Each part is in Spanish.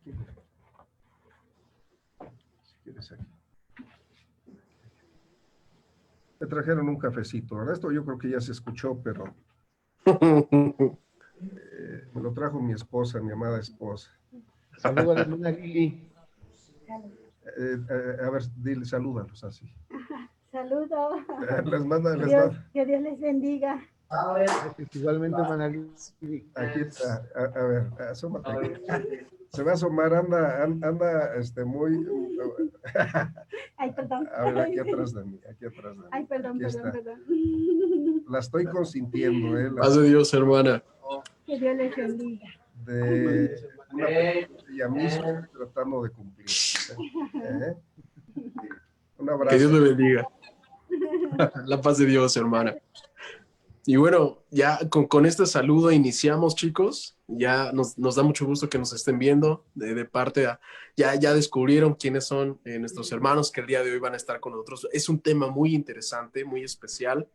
aquí. Si quieres aquí. Me trajeron un cafecito, ¿verdad? Esto yo creo que ya se escuchó, pero me lo trajo mi esposa, mi amada esposa. Saludos a la hermana Lili. A ver, dile, salúdalos así. Saludos. Les manda, Que Dios les bendiga. Igualmente, hermana Lili. Aquí está, a ver, asómate aquí. Se va a asomar, anda muy... Ay, perdón. A ver, aquí atrás de mí. Ay, perdón. La estoy consintiendo, Paz de Dios, hermana. Que Dios les bendiga. De una ella misma tratando de cumplir. Un abrazo. Que Dios le bendiga. La paz de Dios, hermana. Y bueno, ya con este saludo iniciamos, chicos. Ya nos da mucho gusto que nos estén viendo de parte a... Ya descubrieron quiénes son nuestros hermanos que el día de hoy van a estar con nosotros. Es un tema muy interesante, muy especial.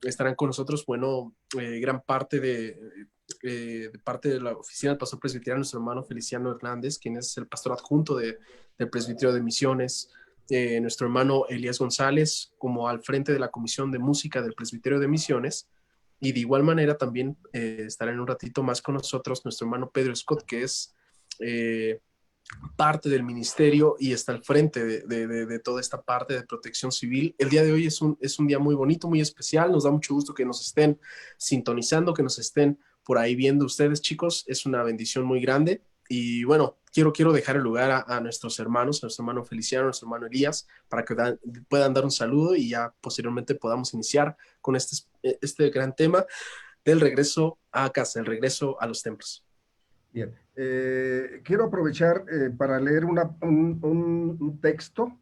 Estarán con nosotros, bueno, gran parte de parte de la oficina del pastor presbiteriano, nuestro hermano Feliciano Hernández, quien es el pastor adjunto del Presbiterio de Misiones. Nuestro hermano Elías González, como al frente de la Comisión de Música del Presbiterio de Misiones, y de igual manera también estará en un ratito más con nosotros nuestro hermano Pedro Scott, que es parte del ministerio y está al frente de toda esta parte de protección civil. El día de hoy es un día muy bonito, muy especial, nos da mucho gusto que nos estén sintonizando, que nos estén por ahí viendo ustedes, chicos, es una bendición muy grande. Y bueno, quiero dejar el lugar a nuestros hermanos, a nuestro hermano Feliciano, a nuestro hermano Elías, para que puedan dar un saludo y ya posteriormente podamos iniciar con este gran tema del regreso a casa, el regreso a los templos. Bien, quiero aprovechar para leer un texto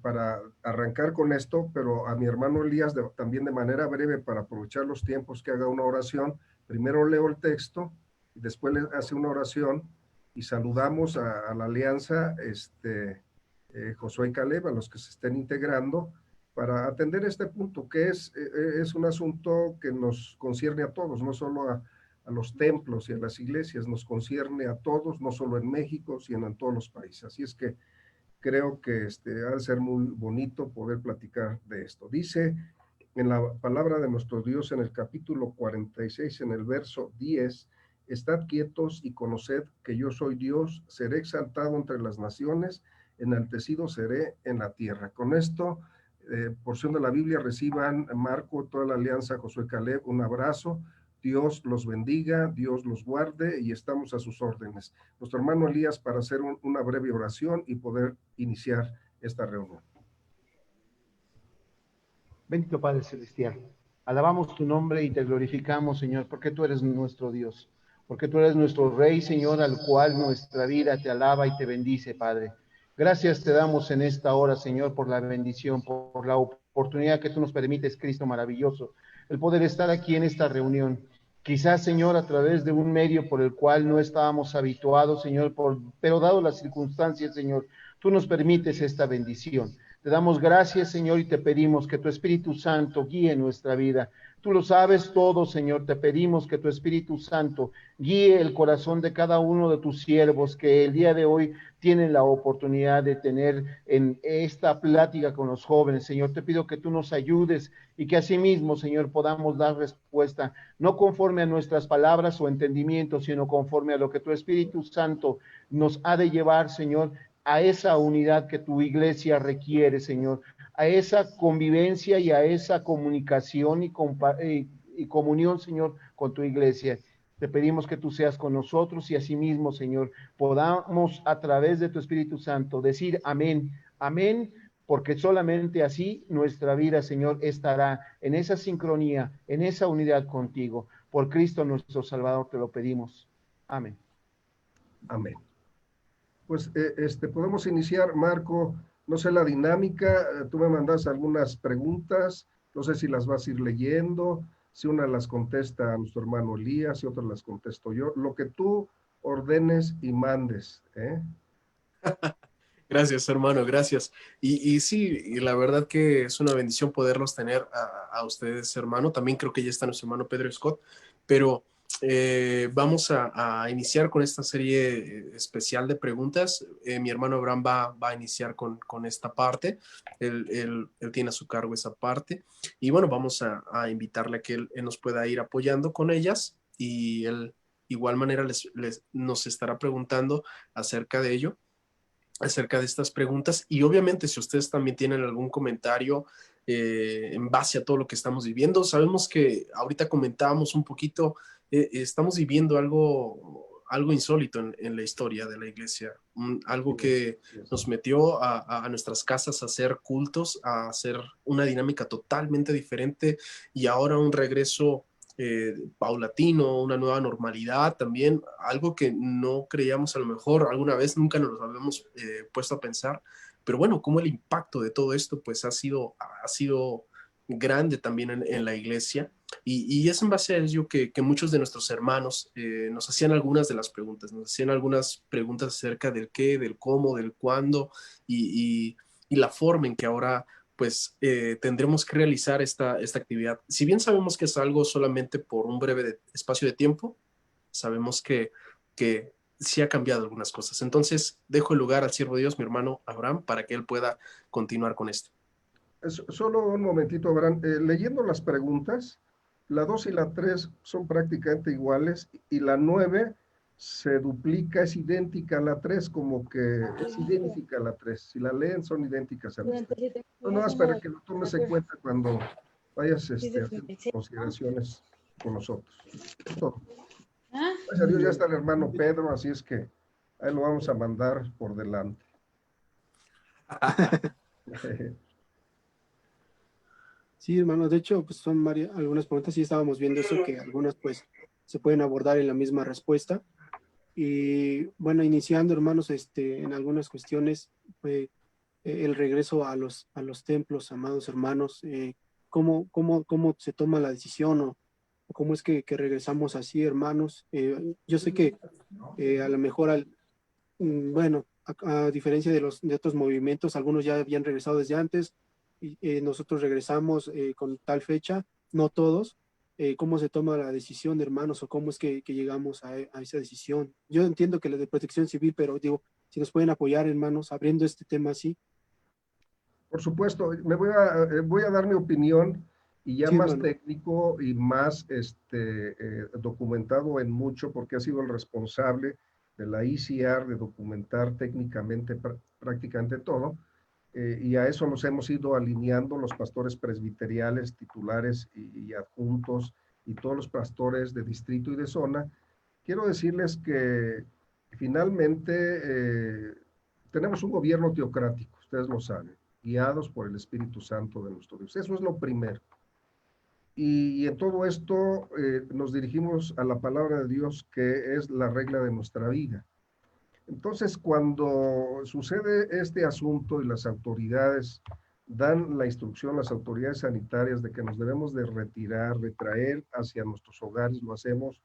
para arrancar con esto, pero a mi hermano Elías también de manera breve para aprovechar los tiempos que haga una oración. Primero leo el texto y después le hace una oración y saludamos a la alianza Josué y Caleb, a los que se estén integrando, para atender este punto, que es un asunto que nos concierne a todos, no solo a los templos y a las iglesias, nos concierne a todos, no solo en México, sino en todos los países. Así es que creo que ha de ser muy bonito poder platicar de esto. Dice en la palabra de nuestro Dios en el capítulo 46, en el verso 10, estad quietos y conoced que yo soy Dios, seré exaltado entre las naciones, enaltecido seré en la tierra. Con esto, porción de la Biblia, reciban Marco, toda la alianza, Josué Caleb, un abrazo. Dios los bendiga, Dios los guarde y estamos a sus órdenes. Nuestro hermano Elías para hacer una breve oración y poder iniciar esta reunión. Bendito Padre Celestial, alabamos tu nombre y te glorificamos, Señor, porque tú eres nuestro Dios, porque tú eres nuestro Rey, Señor, al cual nuestra vida te alaba y te bendice, Padre. Gracias te damos en esta hora, Señor, por la bendición, por la oportunidad que tú nos permites, Cristo maravilloso, el poder estar aquí en esta reunión. Quizás, Señor, a través de un medio por el cual no estábamos habituados, Señor, pero dado las circunstancias, Señor, tú nos permites esta bendición. Te damos gracias, Señor, y te pedimos que tu Espíritu Santo guíe nuestra vida. Tú lo sabes todo, Señor. Te pedimos que tu Espíritu Santo guíe el corazón de cada uno de tus siervos que el día de hoy tienen la oportunidad de tener en esta plática con los jóvenes. Señor, te pido que tú nos ayudes y que asimismo, Señor, podamos dar respuesta, no conforme a nuestras palabras o entendimientos, sino conforme a lo que tu Espíritu Santo nos ha de llevar, Señor, a esa unidad que tu iglesia requiere, Señor, a esa convivencia y a esa comunicación y comunión, Señor, con tu iglesia. Te pedimos que tú seas con nosotros y asimismo, Señor, podamos a través de tu Espíritu Santo decir amén, amén, porque solamente así nuestra vida, Señor, estará en esa sincronía, en esa unidad contigo. Por Cristo nuestro Salvador te lo pedimos. Amén. Amén. Pues podemos iniciar, Marco, no sé la dinámica, tú me mandas algunas preguntas, no sé si las vas a ir leyendo, si una las contesta nuestro hermano Elías, si otra las contesto yo, lo que tú ordenes y mandes, ¿eh? Gracias, hermano, gracias. Y sí, y la verdad que es una bendición poderlos tener a ustedes, hermano. También creo que ya está nuestro hermano Pedro Scott, pero vamos a iniciar con esta serie especial de preguntas. Mi hermano Abraham va a iniciar con esta parte. Él tiene a su cargo esa parte. Y bueno, vamos a invitarle a que él nos pueda ir apoyando con ellas. Y él, igual manera, nos estará preguntando acerca de ello, acerca de estas preguntas. Y obviamente, si ustedes también tienen algún comentario en base a todo lo que estamos viviendo, sabemos que ahorita comentábamos un poquito, estamos viviendo algo insólito en la historia de la iglesia, algo que nos metió a nuestras casas a hacer cultos, a hacer una dinámica totalmente diferente, y ahora un regreso paulatino, una nueva normalidad también, algo que no creíamos a lo mejor alguna vez, nunca nos lo habíamos puesto a pensar. Pero bueno, como el impacto de todo esto pues ha sido grande también en la iglesia, y es en base a ello que muchos de nuestros hermanos nos hacían algunas de las preguntas, nos hacían algunas preguntas acerca del qué, del cómo, del cuándo, y la forma en que ahora pues tendremos que realizar esta actividad. Si bien sabemos que es algo solamente por un breve espacio de tiempo, sabemos que sí ha cambiado algunas cosas. Entonces, dejo el lugar al siervo de Dios, mi hermano Abraham, para que él pueda continuar con esto. Solo un momentito, Abraham. Leyendo las preguntas, la 2 y la 3 son prácticamente iguales, y la 9 se duplica, es idéntica a la 3, como que es idéntica a la 3. Si la leen, son idénticas a las 3. No, más para que lo tomes en cuenta cuando vayas haciendo consideraciones con nosotros. Es todo. Gracias a Dios ya está el hermano Pedro, así es que ahí lo vamos a mandar por delante. Sí, hermano, de hecho, pues son algunas preguntas, sí estábamos viendo eso, que algunas pues se pueden abordar en la misma respuesta. Y bueno, iniciando, hermanos, en algunas cuestiones, el regreso a los templos, amados hermanos, ¿cómo se toma la decisión, o cómo es que regresamos así, hermanos? Yo sé que a lo mejor, bueno, a diferencia de otros movimientos, algunos ya habían regresado desde antes, y nosotros regresamos con tal fecha, no todos. ¿Cómo se toma la decisión, hermanos, o cómo es que llegamos a esa decisión? Yo entiendo que la de Protección Civil, pero digo, si nos pueden apoyar, hermanos, abriendo este tema así. Por supuesto, voy a dar mi opinión, y ya Sí, más hermano. técnico y más documentado en mucho, porque ha sido el responsable de la ICR de documentar técnicamente prácticamente todo, y a eso nos hemos ido alineando los pastores presbiteriales, titulares y adjuntos, y todos los pastores de distrito y de zona. Quiero decirles que finalmente tenemos un gobierno teocrático, ustedes lo saben, guiados por el Espíritu Santo de nuestro Dios. Eso es lo primero. Y en todo esto nos dirigimos a la palabra de Dios, que es la regla de nuestra vida. Entonces, cuando sucede este asunto y las autoridades dan la instrucción, las autoridades sanitarias, de que nos debemos de retirar, retraer hacia nuestros hogares, lo hacemos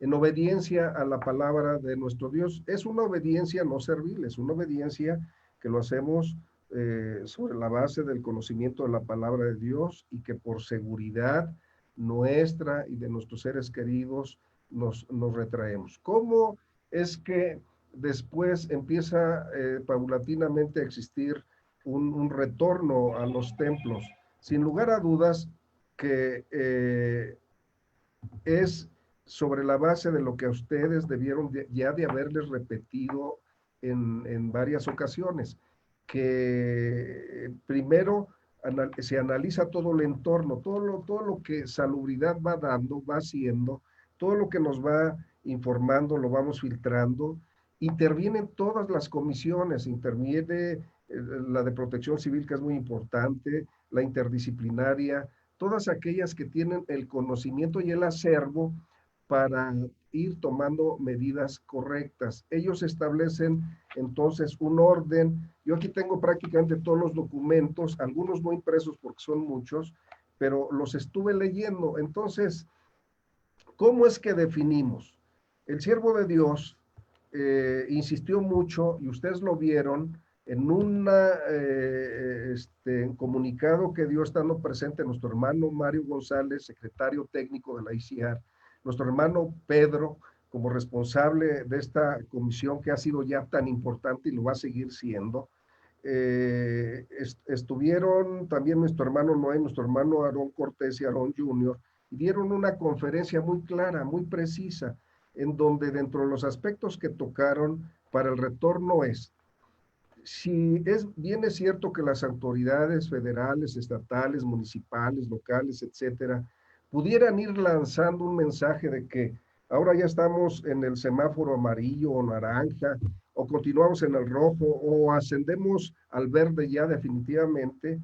en obediencia a la palabra de nuestro Dios. Es una obediencia no servil, es una obediencia que lo hacemos sobre la base del conocimiento de la palabra de Dios, y que por seguridad nuestra y de nuestros seres queridos nos retraemos. ¿Cómo es que después empieza paulatinamente a existir un retorno a los templos? Sin lugar a dudas que es sobre la base de lo que a ustedes debieron ya de haberles repetido en varias ocasiones, que primero se analiza todo el entorno, todo lo que salubridad va dando, va haciendo, todo lo que nos va informando, lo vamos filtrando. Intervienen todas las comisiones, interviene la de Protección Civil, que es muy importante, la interdisciplinaria, todas aquellas que tienen el conocimiento y el acervo para ir tomando medidas correctas. Ellos establecen entonces un orden. Yo aquí tengo prácticamente todos los documentos, algunos no impresos porque son muchos, pero los estuve leyendo. Entonces, ¿cómo es que definimos? El siervo de Dios insistió mucho, y ustedes lo vieron, en un comunicado que dio estando presente nuestro hermano Mario González, secretario técnico de la ICR. nuestro hermano Pedro, como responsable de esta comisión que ha sido ya tan importante y lo va a seguir siendo. Estuvieron también nuestro hermano Noé, nuestro hermano Aarón Cortés y Aarón Junior, y dieron una conferencia muy clara, muy precisa, en donde dentro de los aspectos que tocaron para el retorno si bien es cierto que las autoridades federales, estatales, municipales, locales, etcétera, pudieran ir lanzando un mensaje de que ahora ya estamos en el semáforo amarillo o naranja, o continuamos en el rojo, o ascendemos al verde ya definitivamente,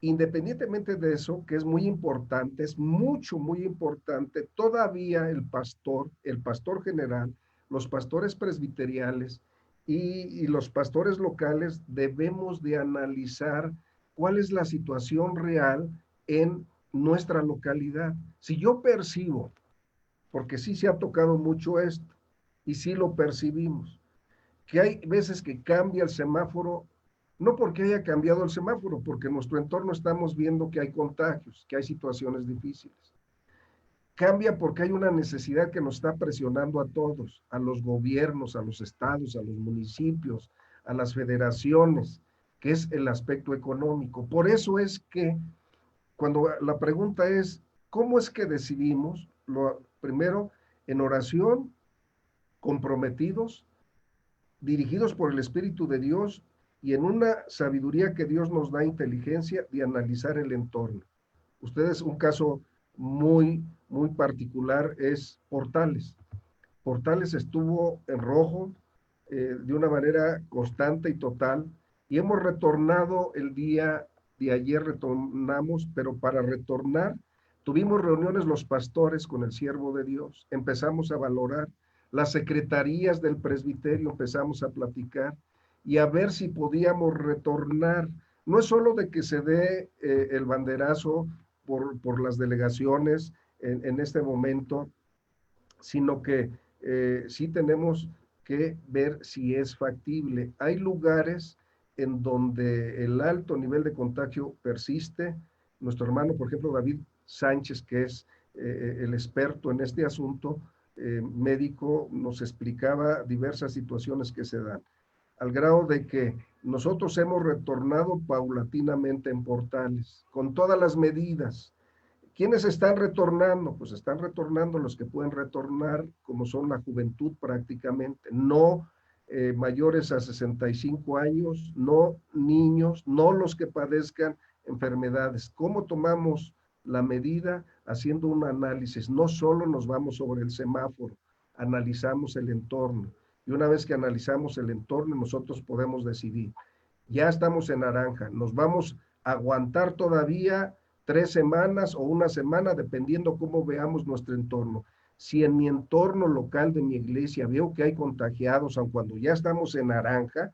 independientemente de eso, que es muy importante, es mucho, muy importante, todavía el pastor general, los pastores presbiteriales y los pastores locales debemos de analizar cuál es la situación real en nuestra localidad. Si yo percibo, porque sí se ha tocado mucho esto, y sí lo percibimos, que hay veces que cambia el semáforo, no porque haya cambiado el semáforo, porque en nuestro entorno estamos viendo que hay contagios, que hay situaciones difíciles. Cambia porque hay una necesidad que nos está presionando a todos, a los gobiernos, a los estados, a los municipios, a las federaciones, que es el aspecto económico. Por eso es que cuando la pregunta es, ¿cómo es que decidimos? Primero, en oración, comprometidos, dirigidos por el Espíritu de Dios y en una sabiduría que Dios nos da inteligencia de analizar el entorno. Ustedes, un caso muy particular es Portales. Portales estuvo en rojo de una manera constante y total, y hemos retornado el día de ayer, retornamos, pero para retornar tuvimos reuniones los pastores con el siervo de Dios, empezamos a valorar las secretarías del presbiterio, empezamos a platicar y a ver si podíamos retornar. No es solo de que se dé el banderazo por las delegaciones en este momento, sino que sí tenemos que ver si es factible. Hay lugares en donde el alto nivel de contagio persiste. Nuestro hermano, por ejemplo, David Sánchez, que es el experto en este asunto, médico, nos explicaba diversas situaciones que se dan, al grado de que nosotros hemos retornado paulatinamente en Portales, con todas las medidas. ¿Quiénes están retornando? Pues están retornando los que pueden retornar, como son la juventud prácticamente, no mayores a 65 años, no niños, no los que padezcan enfermedades. ¿Cómo tomamos la medida? Haciendo un análisis. No solo nos vamos sobre el semáforo, analizamos el entorno. Y una vez que analizamos el entorno, nosotros podemos decidir. Ya estamos en naranja, nos vamos a aguantar todavía 3 semanas o una semana, dependiendo cómo veamos nuestro entorno. Si en mi entorno local de mi iglesia veo que hay contagiados, aun cuando ya estamos en naranja,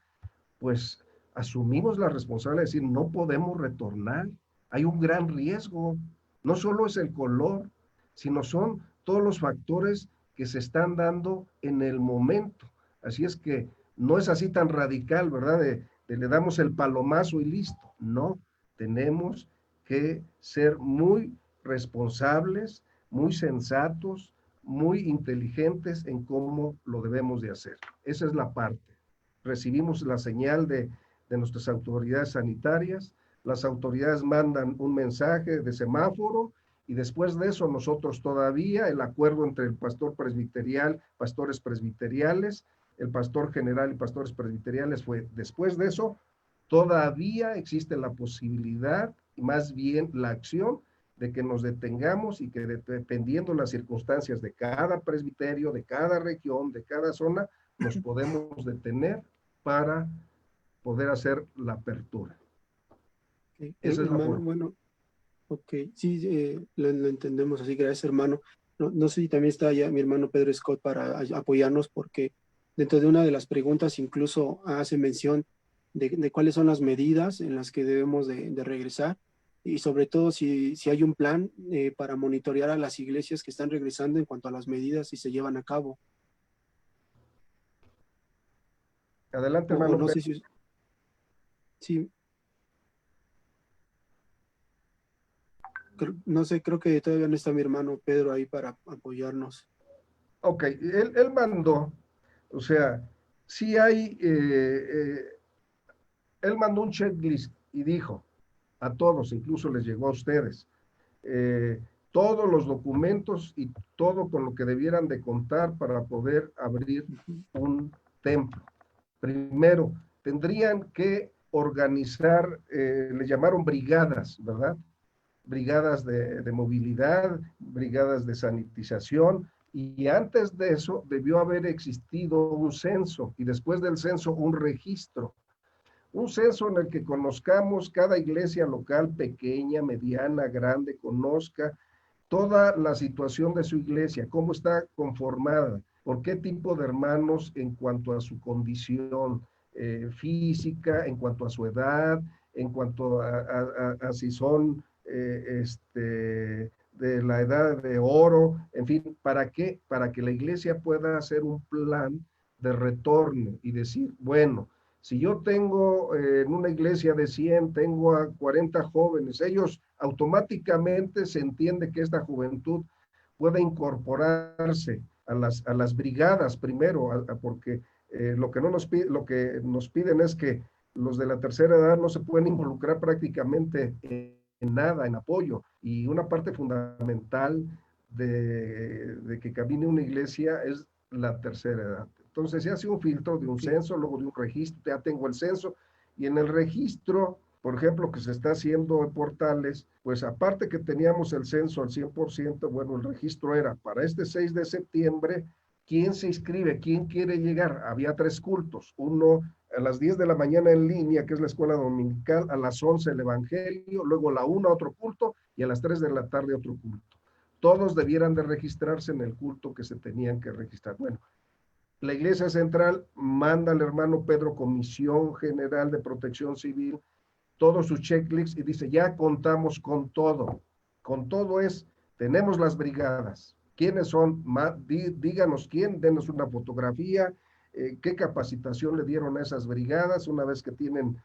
pues asumimos la responsabilidad de decir, no podemos retornar. Hay un gran riesgo. No solo es el color, sino son todos los factores que se están dando en el momento. Así es que no es así tan radical, ¿verdad? De le damos el palomazo y listo. No, tenemos que ser muy responsables, muy sensatos, muy inteligentes en cómo lo debemos de hacer. Esa es la parte. Recibimos la señal de nuestras autoridades sanitarias, las autoridades mandan un mensaje de semáforo y después de eso nosotros todavía, el acuerdo entre el pastor presbiterial, pastores presbiteriales, el pastor general y pastores presbiteriales fue después de eso, todavía existe la posibilidad y más bien la acción de que nos detengamos y que dependiendo las circunstancias de cada presbiterio, de cada región, de cada zona, nos podemos detener para poder hacer la apertura. Okay. Esa es la Hermano, forma. bueno, ok, sí, lo entendemos así, gracias hermano. No sé si también está ya mi hermano Pedro Scott para apoyarnos, porque dentro de una de las preguntas incluso hace mención de cuáles son las medidas en las que debemos de regresar, y sobre todo si hay un plan para monitorear a las iglesias que están regresando en cuanto a las medidas y se llevan a cabo. Adelante, O hermano no Pedro. sé si... Sí. Ok, no sé, creo que todavía no está mi hermano Pedro ahí para apoyarnos. Ok, él mandó, o sea, sí hay, él mandó un checklist y dijo a todos, incluso les llegó a ustedes, eh, todos los documentos y todo con lo que debieran de contar para poder abrir un templo. Primero, tendrían que organizar, le llamaron brigadas, ¿verdad? Brigadas de movilidad, brigadas de sanitización, y antes de eso debió haber existido un censo, y después del censo un registro. Un censo en el que conozcamos cada iglesia local, pequeña, mediana, grande, conozca toda la situación de su iglesia, cómo está conformada, por qué tipo de hermanos en cuanto a su condición física, en cuanto a su edad, en cuanto a si son de la edad de oro, en fin, ¿para qué? Para que la iglesia pueda hacer un plan de retorno y decir, bueno, si yo tengo en una iglesia de 100, tengo a 40 jóvenes, ellos automáticamente se entiende que esta juventud puede incorporarse a las brigadas primero, porque lo que nos piden es que los de la tercera edad no se pueden involucrar prácticamente en nada, en apoyo. Y una parte fundamental de que camine una iglesia es la tercera edad. Entonces se hace un filtro de un censo, luego de un registro, ya tengo el censo, y en el registro, por ejemplo, que se está haciendo en Portales, pues aparte que teníamos el censo al 100%, bueno, el registro era para este 6 de septiembre, ¿quién se inscribe? ¿Quién quiere llegar? Había 3 cultos, uno a las 10 de la mañana en línea, que es la escuela dominical, a las 11 el evangelio, luego a la 1 otro culto, y a las 3 de la tarde otro culto. Todos debieran de registrarse en el culto que se tenían que registrar. Bueno, la Iglesia Central manda al hermano Pedro Comisión General de Protección Civil, todos sus checklists, y dice, ya contamos con todo. Con todo es, tenemos las brigadas. ¿Quiénes son? Díganos quién, denos una fotografía, qué capacitación le dieron a esas brigadas. Una vez que tienen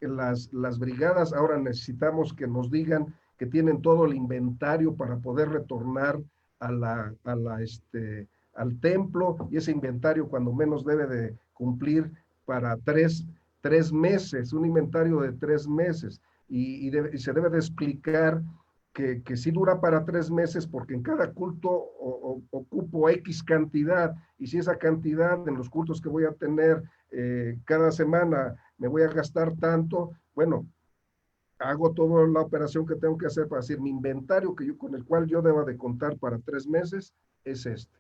las brigadas, ahora necesitamos que nos digan que tienen todo el inventario para poder retornar al templo, y ese inventario cuando menos debe de cumplir para tres meses, un inventario de 3 meses, y se debe de explicar que sí dura para 3 meses porque en cada culto ocupo X cantidad, y si esa cantidad en los cultos que voy a tener cada semana me voy a gastar tanto, bueno, hago toda la operación que tengo que hacer para decir mi inventario con el cual yo deba de contar para 3 meses es este.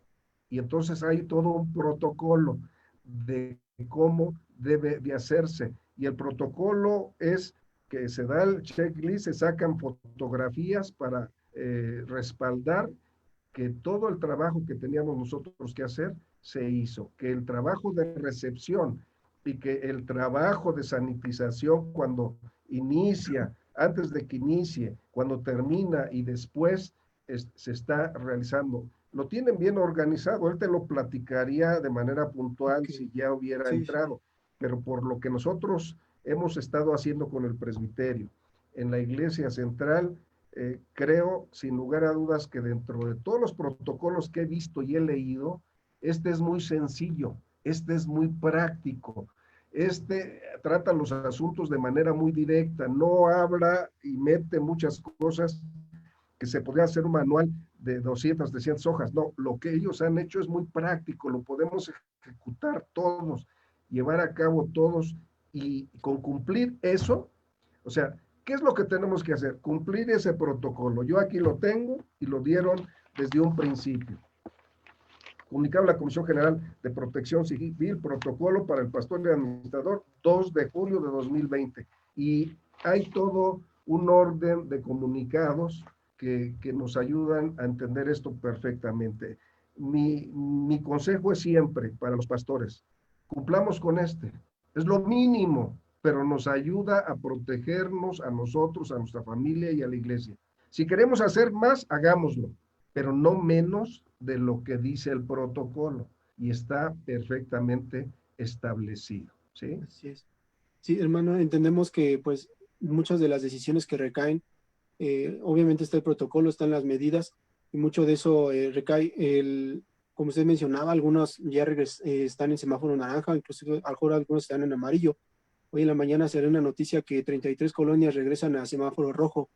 Y entonces hay todo un protocolo de cómo debe de hacerse. Y el protocolo es que se da el checklist, se sacan fotografías para respaldar que todo el trabajo que teníamos nosotros que hacer se hizo, que el trabajo de recepción y que el trabajo de sanitización cuando inicia, antes de que inicie, cuando termina y después se está realizando. Lo tienen bien organizado, él te lo platicaría de manera puntual si ya hubiera entrado, pero por lo que nosotros hemos estado haciendo con el presbiterio en la iglesia central, creo sin lugar a dudas que dentro de todos los protocolos que he visto y he leído, este es muy sencillo, este es muy práctico, este trata los asuntos de manera muy directa, no habla y mete muchas cosas que se podría hacer un manual de 200, 300 hojas. No, lo que ellos han hecho es muy práctico, lo podemos ejecutar todos, llevar a cabo todos, y con cumplir eso, o sea, ¿qué es lo que tenemos que hacer? Cumplir ese protocolo. Yo aquí lo tengo y lo dieron desde un principio. Comunicado a la Comisión General de Protección Civil, protocolo para el pastor y administrador, 2 de julio de 2020. Y hay todo un orden de comunicados que nos ayudan a entender esto perfectamente. Mi consejo es siempre para los pastores, cumplamos con este. Es lo mínimo, pero nos ayuda a protegernos a nosotros, a nuestra familia y a la iglesia. Si queremos hacer más, hagámoslo, pero no menos de lo que dice el protocolo, y está perfectamente establecido, ¿sí? Así es. Sí, hermano, entendemos que pues muchas de las decisiones que recaen Obviamente está el protocolo, están las medidas, y mucho de eso recae, como usted mencionaba, algunos ya están en semáforo naranja, incluso ahora algunos están en amarillo. Hoy en la mañana salió una noticia que 33 colonias regresan a semáforo rojo.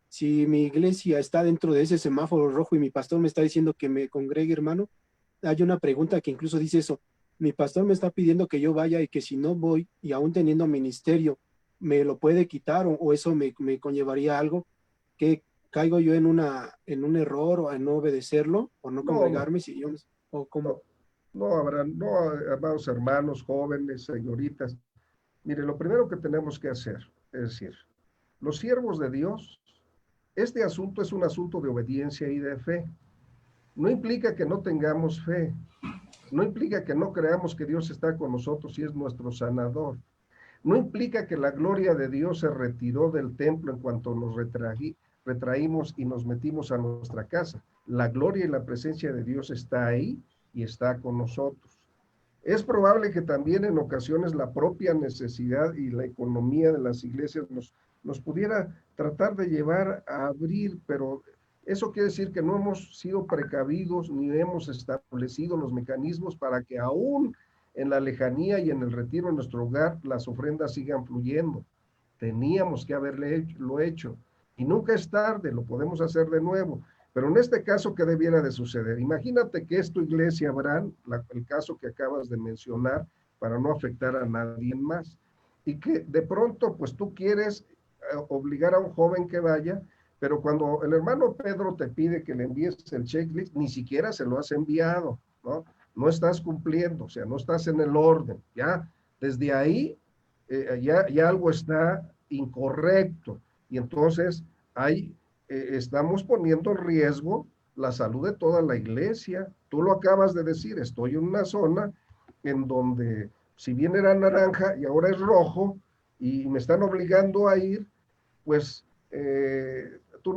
Si mi iglesia está dentro de ese semáforo rojo y mi pastor me está diciendo que me congregue, hermano, hay una pregunta que incluso dice eso: mi pastor me está pidiendo que yo vaya, y que si no voy, y aún teniendo ministerio, me lo puede quitar, o eso me conllevaría algo, que caigo yo en un error, o en no obedecerlo, o no No, no, congregarme, si yo, o como. no, no habrán, no, amados hermanos, jóvenes, señoritas. Mire, lo primero que tenemos que hacer, es decir, los siervos de Dios, este asunto es un asunto de obediencia y de fe. No implica que no tengamos fe, no implica que no creamos que Dios está con nosotros y es nuestro sanador. No implica que la gloria de Dios se retiró del templo en cuanto nos retraímos y nos metimos a nuestra casa. La gloria y la presencia de Dios está ahí y está con nosotros. Es probable que también en ocasiones la propia necesidad y la economía de las iglesias nos pudiera tratar de llevar a abrir, pero eso quiere decir que no hemos sido precavidos ni hemos establecido los mecanismos para que aún en la lejanía y en el retiro de nuestro hogar las ofrendas sigan fluyendo. Teníamos que haberlo hecho, y nunca es tarde, lo podemos hacer de nuevo. Pero en este caso, ¿qué debiera de suceder? Imagínate que es tu iglesia, Abraham, el caso que acabas de mencionar, para no afectar a nadie más, y que de pronto, pues tú quieres obligar a un joven que vaya, pero cuando el hermano Pedro te pide que le envíes el checklist, ni siquiera se lo has enviado, ¿no? No estás cumpliendo, o sea, no estás en el orden, ya desde ahí ya algo está incorrecto, y entonces hay estamos poniendo en riesgo la salud de toda la iglesia. Tú lo acabas de decir, estoy en una zona en donde, si bien era naranja y ahora es rojo, y me están obligando a ir, pues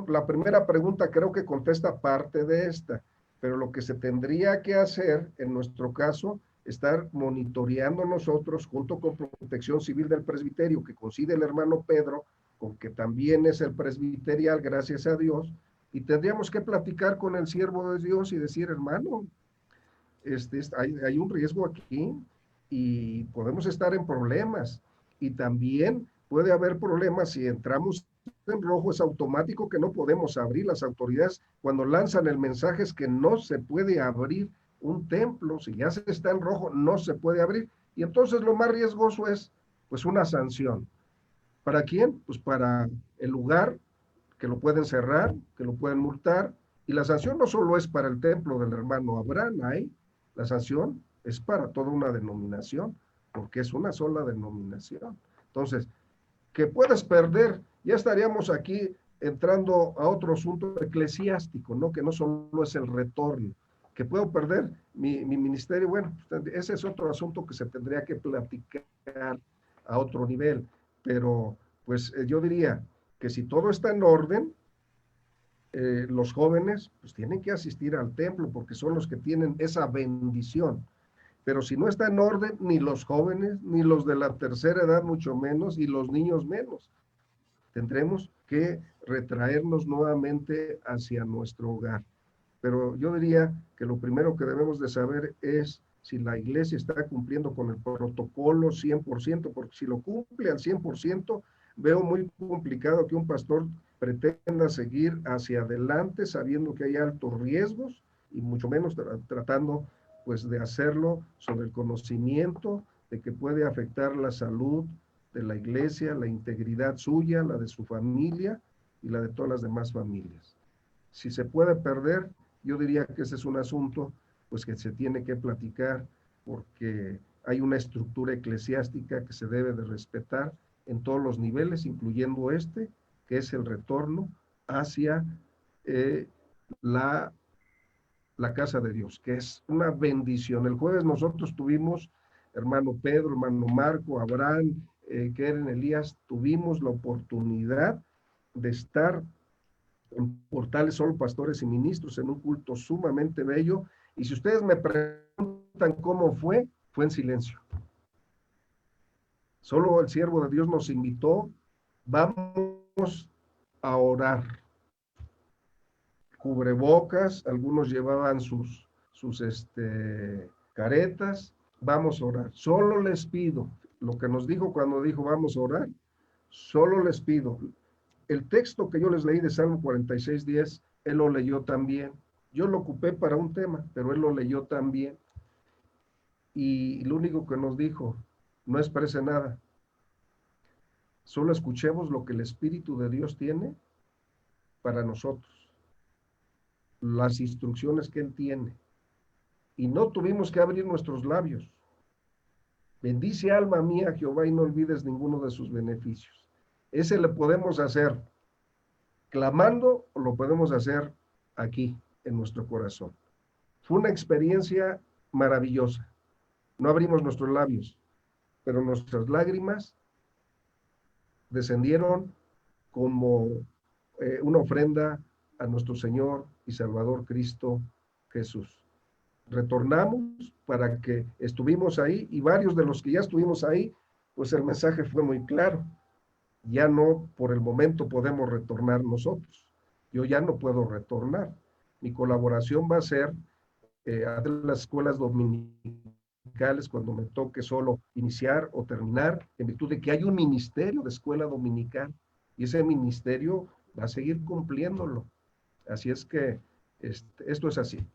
la primera pregunta creo que contesta parte de esta, pero lo que se tendría que hacer, en nuestro caso, estar monitoreando nosotros, junto con Protección Civil del Presbiterio, que coincide el hermano Pedro, con que también es el presbiterial, gracias a Dios, y tendríamos que platicar con el siervo de Dios y decir, hermano, hay un riesgo aquí y podemos estar en problemas, y también puede haber problemas si entramos en rojo. Es automático que no podemos abrir. Las autoridades, cuando lanzan el mensaje, es que no se puede abrir un templo. Si ya se está en rojo, no se puede abrir, y entonces lo más riesgoso es pues una sanción. ¿Para quién? Pues para el lugar, que lo pueden cerrar, que lo pueden multar, y la sanción no solo es para el templo del hermano Abraham, la sanción es para toda una denominación, porque es una sola denominación. Entonces, que puedes perder, ya estaríamos aquí entrando a otro asunto eclesiástico, ¿no? Que no solo es el retorno, que puedo perder mi ministerio. Bueno, ese es otro asunto que se tendría que platicar a otro nivel, pero pues yo diría que si todo está en orden, los jóvenes pues tienen que asistir al templo, porque son los que tienen esa bendición. Pero si no está en orden, ni los jóvenes, ni los de la tercera edad, mucho menos, y los niños menos. Tendremos que retraernos nuevamente hacia nuestro hogar. Pero yo diría que lo primero que debemos de saber es si la iglesia está cumpliendo con el protocolo 100%, porque si lo cumple al 100%, veo muy complicado que un pastor pretenda seguir hacia adelante sabiendo que hay altos riesgos, y mucho menos tratando pues de hacerlo sobre el conocimiento de que puede afectar la salud de la iglesia, la integridad suya, la de su familia y la de todas las demás familias. Si se puede perder, yo diría que ese es un asunto pues que se tiene que platicar, porque hay una estructura eclesiástica que se debe de respetar en todos los niveles, incluyendo que es el retorno hacia la casa de Dios, que es una bendición. El jueves nosotros tuvimos, hermano Pedro, hermano Marco, Abraham, Keren, Elías, tuvimos la oportunidad de estar en Portales Solo Pastores y Ministros, en un culto sumamente bello, y si ustedes me preguntan cómo fue en silencio. Solo el siervo de Dios nos invitó, vamos a orar. Cubrebocas, algunos llevaban sus caretas, vamos a orar. Solo les pido, lo que nos dijo cuando dijo vamos a orar, solo les pido. El texto que yo les leí de Salmo 46:10, él lo leyó también. Yo lo ocupé para un tema, pero él lo leyó también. Y lo único que nos dijo, no exprese nada. Solo escuchemos lo que el Espíritu de Dios tiene para nosotros, las instrucciones que Él tiene. Y no tuvimos que abrir nuestros labios. Bendice alma mía Jehová y no olvides ninguno de sus beneficios. Ese le podemos hacer clamando o lo podemos hacer aquí, en nuestro corazón. Fue una experiencia maravillosa. No abrimos nuestros labios, pero nuestras lágrimas descendieron como una ofrenda a nuestro Señor y Salvador Cristo Jesús. Retornamos para que estuvimos ahí y varios de los que ya estuvimos ahí, pues el mensaje fue muy claro. Ya no por el momento podemos retornar nosotros. Yo ya no puedo retornar. Mi colaboración va a ser a las escuelas dominicales cuando me toque solo iniciar o terminar, en virtud de que hay un ministerio de escuela dominical y ese ministerio va a seguir cumpliéndolo. Así es que esto es así.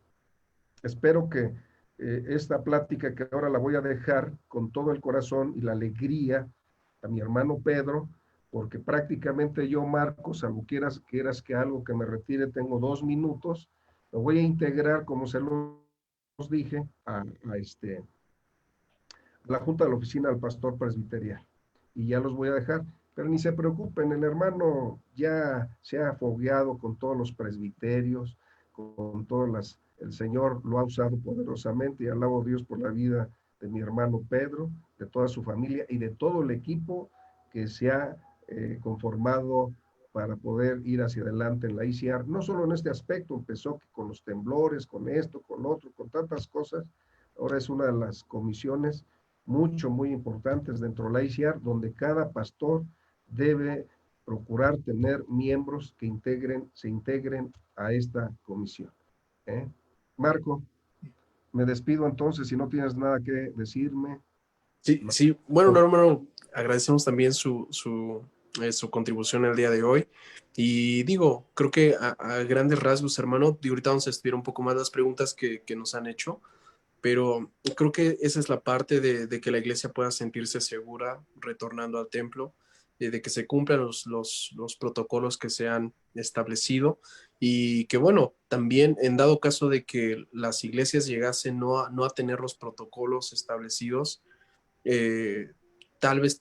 Espero que esta plática que ahora la voy a dejar con todo el corazón y la alegría a mi hermano Pedro, porque prácticamente yo, Marcos, salvo quieras que algo que me retire, tengo 2 minutos, lo voy a integrar, como se los dije, a la Junta de la Oficina del Pastor Presbiterial. Y ya los voy a dejar, pero ni se preocupen, el hermano ya se ha fogueado con todos los presbiterios, con todas las, el Señor lo ha usado poderosamente y alabo a Dios por la vida de mi hermano Pedro, de toda su familia y de todo el equipo que se ha conformado para poder ir hacia adelante en la ICR, no solo en este aspecto, empezó con los temblores, con esto, con otro, con tantas cosas, ahora es una de las comisiones muy importantes dentro de la ICR, donde cada pastor debe procurar tener miembros que se integren a esta comisión. Marco, me despido entonces, si no tienes nada que decirme. Sí, bueno, hermano, agradecemos también su contribución el día de hoy. Y digo, creo que a grandes rasgos, hermano, y ahorita vamos a estudiar un poco más las preguntas que nos han hecho, pero creo que esa es la parte de que la iglesia pueda sentirse segura retornando al templo, de que se cumplan los protocolos que se han establecido y que, bueno, también en dado caso de que las iglesias llegasen no a tener los protocolos establecidos, tal vez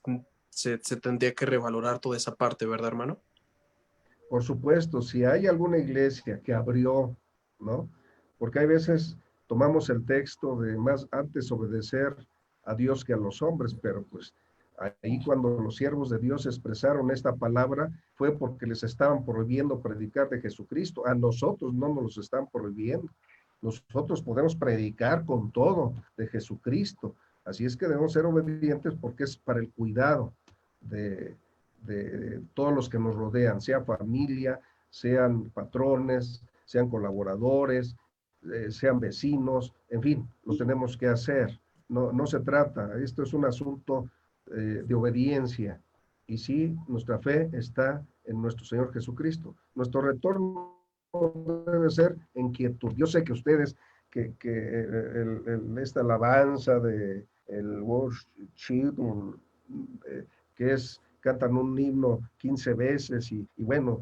se tendría que revalorar toda esa parte, ¿verdad, hermano? Por supuesto, si hay alguna iglesia que abrió, ¿no? Porque hay veces tomamos el texto de más antes obedecer a Dios que a los hombres, pero pues ahí cuando los siervos de Dios expresaron esta palabra fue porque les estaban prohibiendo predicar de Jesucristo. A nosotros no nos los están prohibiendo. Nosotros podemos predicar con todo de Jesucristo. Así es que debemos ser obedientes porque es para el cuidado de todos los que nos rodean, sea familia, sean patrones, sean colaboradores, sean vecinos, en fin, lo tenemos que hacer. No se trata, esto es un asunto de obediencia. Y sí, nuestra fe está en nuestro Señor Jesucristo. Nuestro retorno debe ser en quietud. Yo sé que ustedes, esta alabanza de el worship, que es cantan un himno 15 veces y bueno,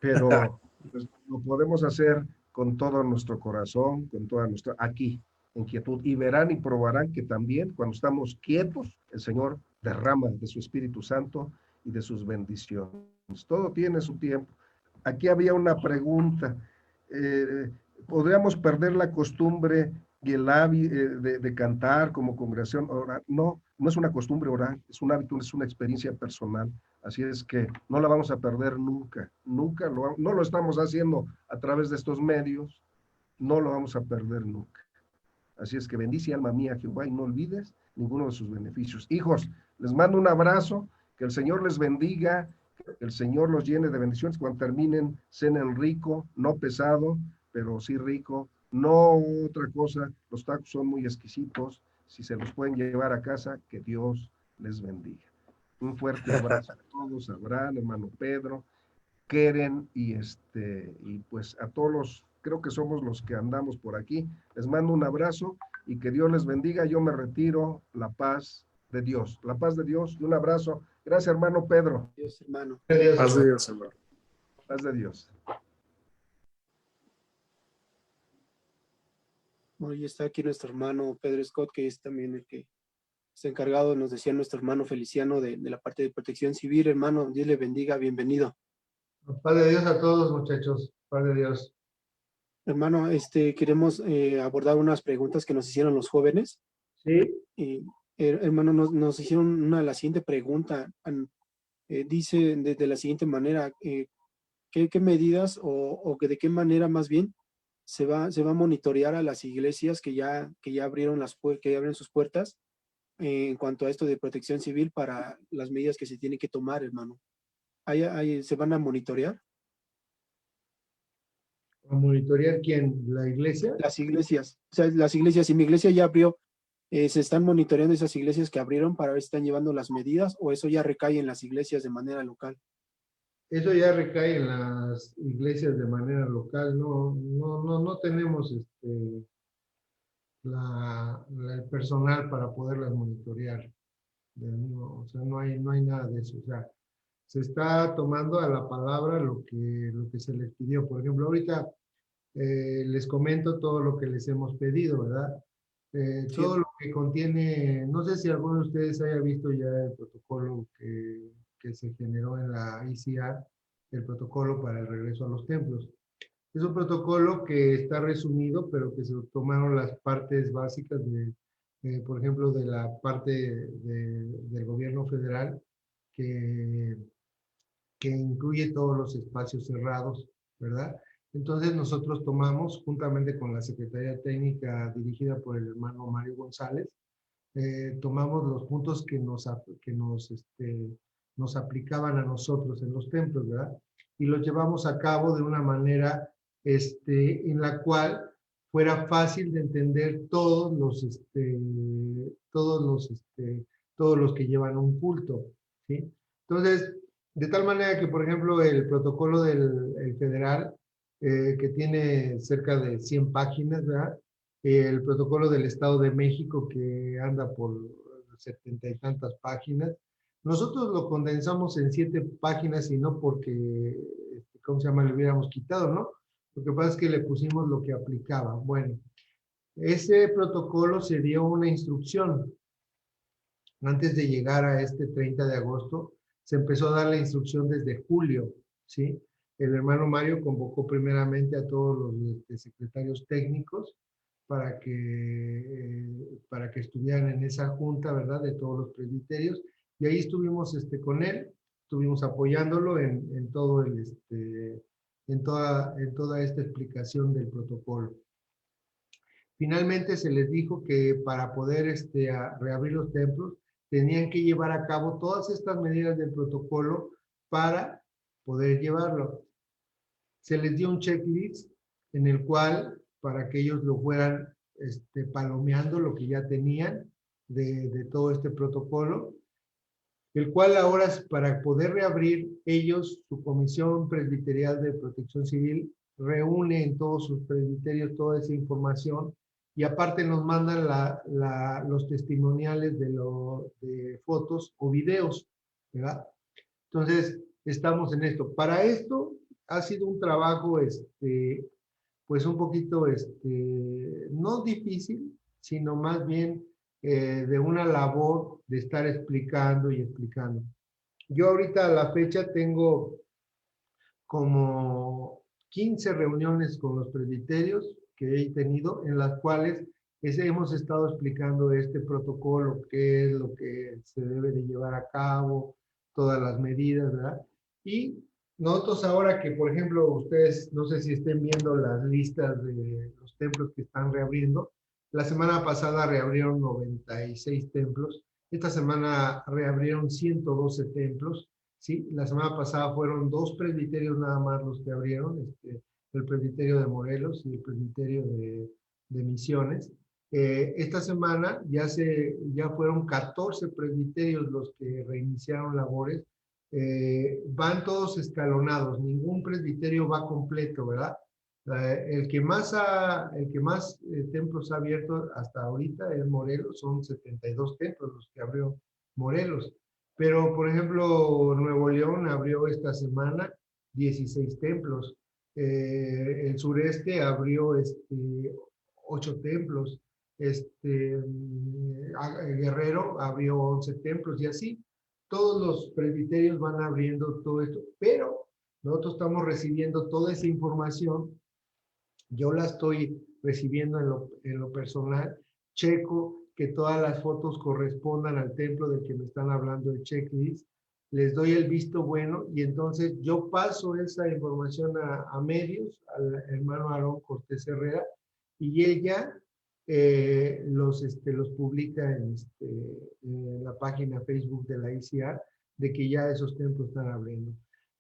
pero pues, lo podemos hacer con todo nuestro corazón, con toda nuestra, aquí, en quietud. Y verán y probarán que también cuando estamos quietos, el Señor derrama de su Espíritu Santo y de sus bendiciones. Todo tiene su tiempo. Aquí había una pregunta. ¿Podríamos perder la costumbre y el hábito de cantar como congregación? Orar? No, no es una costumbre orar, es un hábito, es una experiencia personal. Así es que no la vamos a perder nunca, no lo estamos haciendo a través de estos medios, no lo vamos a perder nunca. Así es que bendice alma mía Jehová y no olvides ninguno de sus beneficios. Hijos, les mando un abrazo, que el Señor les bendiga el Señor los llene de bendiciones. Cuando terminen, cenen rico, no pesado, pero sí rico. No otra cosa, los tacos son muy exquisitos. Si se los pueden llevar a casa, que Dios les bendiga. Un fuerte abrazo a todos, a Abraham, hermano Pedro, Keren y pues a todos los, creo que somos los que andamos por aquí. Les mando un abrazo y que Dios les bendiga. Yo me retiro. La paz de Dios y un abrazo. Gracias, hermano Pedro. Dios, hermano. Paz de Dios, hermano. Paz de Dios. Hoy está aquí nuestro hermano Pedro Scott, que es también el que está encargado, nos decía nuestro hermano Feliciano, de la parte de protección civil. Hermano, Dios le bendiga, bienvenido. Paz de Dios a todos, muchachos. Paz de Dios. Hermano, queremos abordar unas preguntas que nos hicieron los jóvenes. Sí. Hermano, nos hicieron la siguiente pregunta. Dice de la siguiente manera, ¿qué medidas o de qué manera más bien se va a monitorear a las iglesias que ya abrieron que abren sus puertas en cuanto a esto de protección civil para las medidas que se tienen que tomar, hermano? ¿Se van a monitorear? ¿A monitorear quién? ¿La iglesia? Las iglesias. O sea, las iglesias, si mi iglesia ya abrió, ¿se están monitoreando esas iglesias que abrieron para ver si están llevando las medidas o eso ya recae en las iglesias de manera local? Eso ya recae en las iglesias de manera local. No tenemos el personal para poderlas monitorear. O sea, no hay nada de eso. O sea, se está tomando a la palabra lo que se les pidió. Por ejemplo, ahorita les comento todo lo que les hemos pedido, ¿verdad? Sí. Todo lo que contiene, no sé si alguno de ustedes haya visto ya el protocolo que se generó en la ICR, el protocolo para el regreso a los templos. Es un protocolo que está resumido, pero que se tomaron las partes básicas por ejemplo, de la parte del gobierno federal, que incluye todos los espacios cerrados, ¿verdad? Entonces nosotros tomamos, juntamente con la Secretaría Técnica dirigida por el hermano Mario González, tomamos los puntos que nos aplicaban a nosotros en los templos, ¿verdad? Y los llevamos a cabo de una manera en la cual fuera fácil de entender todos los que llevan un culto, ¿sí? Entonces, de tal manera que, por ejemplo, el protocolo del federal, que tiene cerca de 100 páginas, ¿verdad? El protocolo del Estado de México, que anda por 70 y tantas páginas. Nosotros lo condensamos en 7 páginas y no porque, ¿cómo se llama?, le hubiéramos quitado, ¿no? Lo que pasa es que le pusimos lo que aplicaba. Bueno, ese protocolo se dio una instrucción. Antes de llegar a este 30 de agosto, se empezó a dar la instrucción desde julio, ¿sí? El hermano Mario convocó primeramente a todos los secretarios técnicos para que estuvieran en esa junta, ¿verdad?, de todos los presbiterios, y ahí estuvimos con él, estuvimos apoyándolo en toda esta explicación del protocolo. Finalmente se les dijo que para poder reabrir los templos, tenían que llevar a cabo todas estas medidas del protocolo para poder llevarlo. Se les dio un checklist en el cual, para que ellos lo fueran palomeando lo que ya tenían de todo este protocolo, el cual ahora, para poder reabrir ellos, su Comisión Presbiterial de Protección Civil reúne en todos sus presbiterios toda esa información y aparte nos mandan los testimoniales de fotos o videos, ¿verdad? Entonces, estamos en esto. Para esto ha sido un trabajo, pues un poquito, no difícil, sino más bien de una labor de estar explicando y explicando. Yo ahorita a la fecha tengo como 15 reuniones con los presbiterios que he tenido, en las cuales hemos estado explicando este protocolo, qué es lo que se debe de llevar a cabo, todas las medidas, ¿verdad? Y nosotros ahora que, por ejemplo, ustedes, no sé si estén viendo las listas de los templos que están reabriendo, la semana pasada reabrieron 96 templos, esta semana reabrieron 112 templos, ¿sí? La semana pasada fueron 2 presbiterios nada más los que abrieron, el presbiterio de Morelos y el presbiterio de Misiones. Esta semana ya fueron 14 presbiterios los que reiniciaron labores. Van todos escalonados, ningún presbiterio va completo, ¿verdad? El que más templos ha abierto hasta ahorita es Morelos, son 72 templos los que abrió Morelos. Pero, por ejemplo, Nuevo León abrió esta semana 16 templos. El sureste abrió 8 templos. Guerrero abrió 11 templos y así. Todos los presbiterios van abriendo todo esto, pero nosotros estamos recibiendo toda esa información. Yo la estoy recibiendo en lo personal. Checo que todas las fotos correspondan al templo del que me están hablando, el checklist. Les doy el visto bueno y entonces yo paso esa información a medios, al hermano Aarón Cortés Herrera, y ella los publica en la página Facebook de la ICR, de que ya esos templos están abriendo.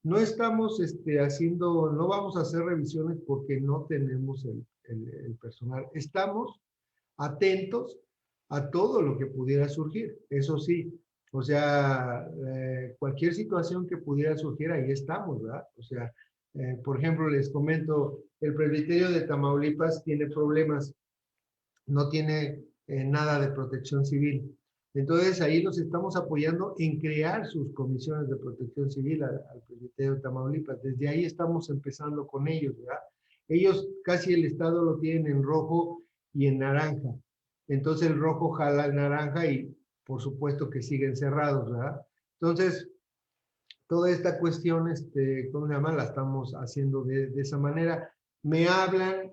No estamos no vamos a hacer revisiones porque no tenemos el personal. Estamos atentos a todo lo que pudiera surgir, eso sí. O sea, cualquier situación que pudiera surgir, ahí estamos, ¿verdad? O sea, por ejemplo, les comento, el presbiterio de Tamaulipas tiene problemas, no tiene nada de protección civil. Entonces, ahí los estamos apoyando en crear sus comisiones de protección civil al presbiterio de Tamaulipas. Desde ahí estamos empezando con ellos, ¿verdad? Ellos casi el estado lo tienen en rojo y en naranja. Entonces, el rojo jala al naranja y, por supuesto, que siguen cerrados, ¿verdad? Entonces, toda esta cuestión, ¿cómo se llama? La estamos haciendo de esa manera. Me hablan,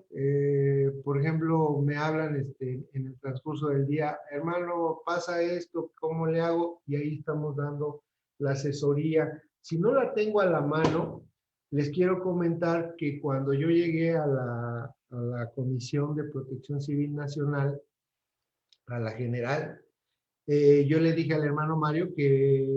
por ejemplo, en el transcurso del día, hermano, pasa esto, ¿cómo le hago? Y ahí estamos dando la asesoría. Si no la tengo a la mano, les quiero comentar que cuando yo llegué a la Comisión de Protección Civil Nacional, a la general, yo le dije al hermano Mario que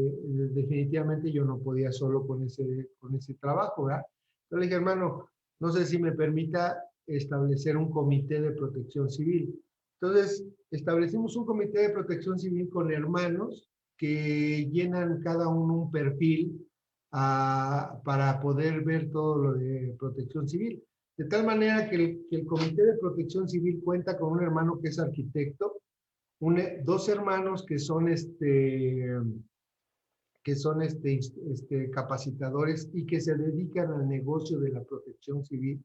definitivamente yo no podía solo con ese trabajo, ¿verdad? Yo le dije, hermano, no sé si me permita establecer un comité de protección civil. Entonces, establecimos un comité de protección civil con hermanos que llenan cada uno un perfil para poder ver todo lo de protección civil. De tal manera que el comité de protección civil cuenta con un hermano que es arquitecto, 2 hermanos que son capacitadores y que se dedican al negocio de la protección civil.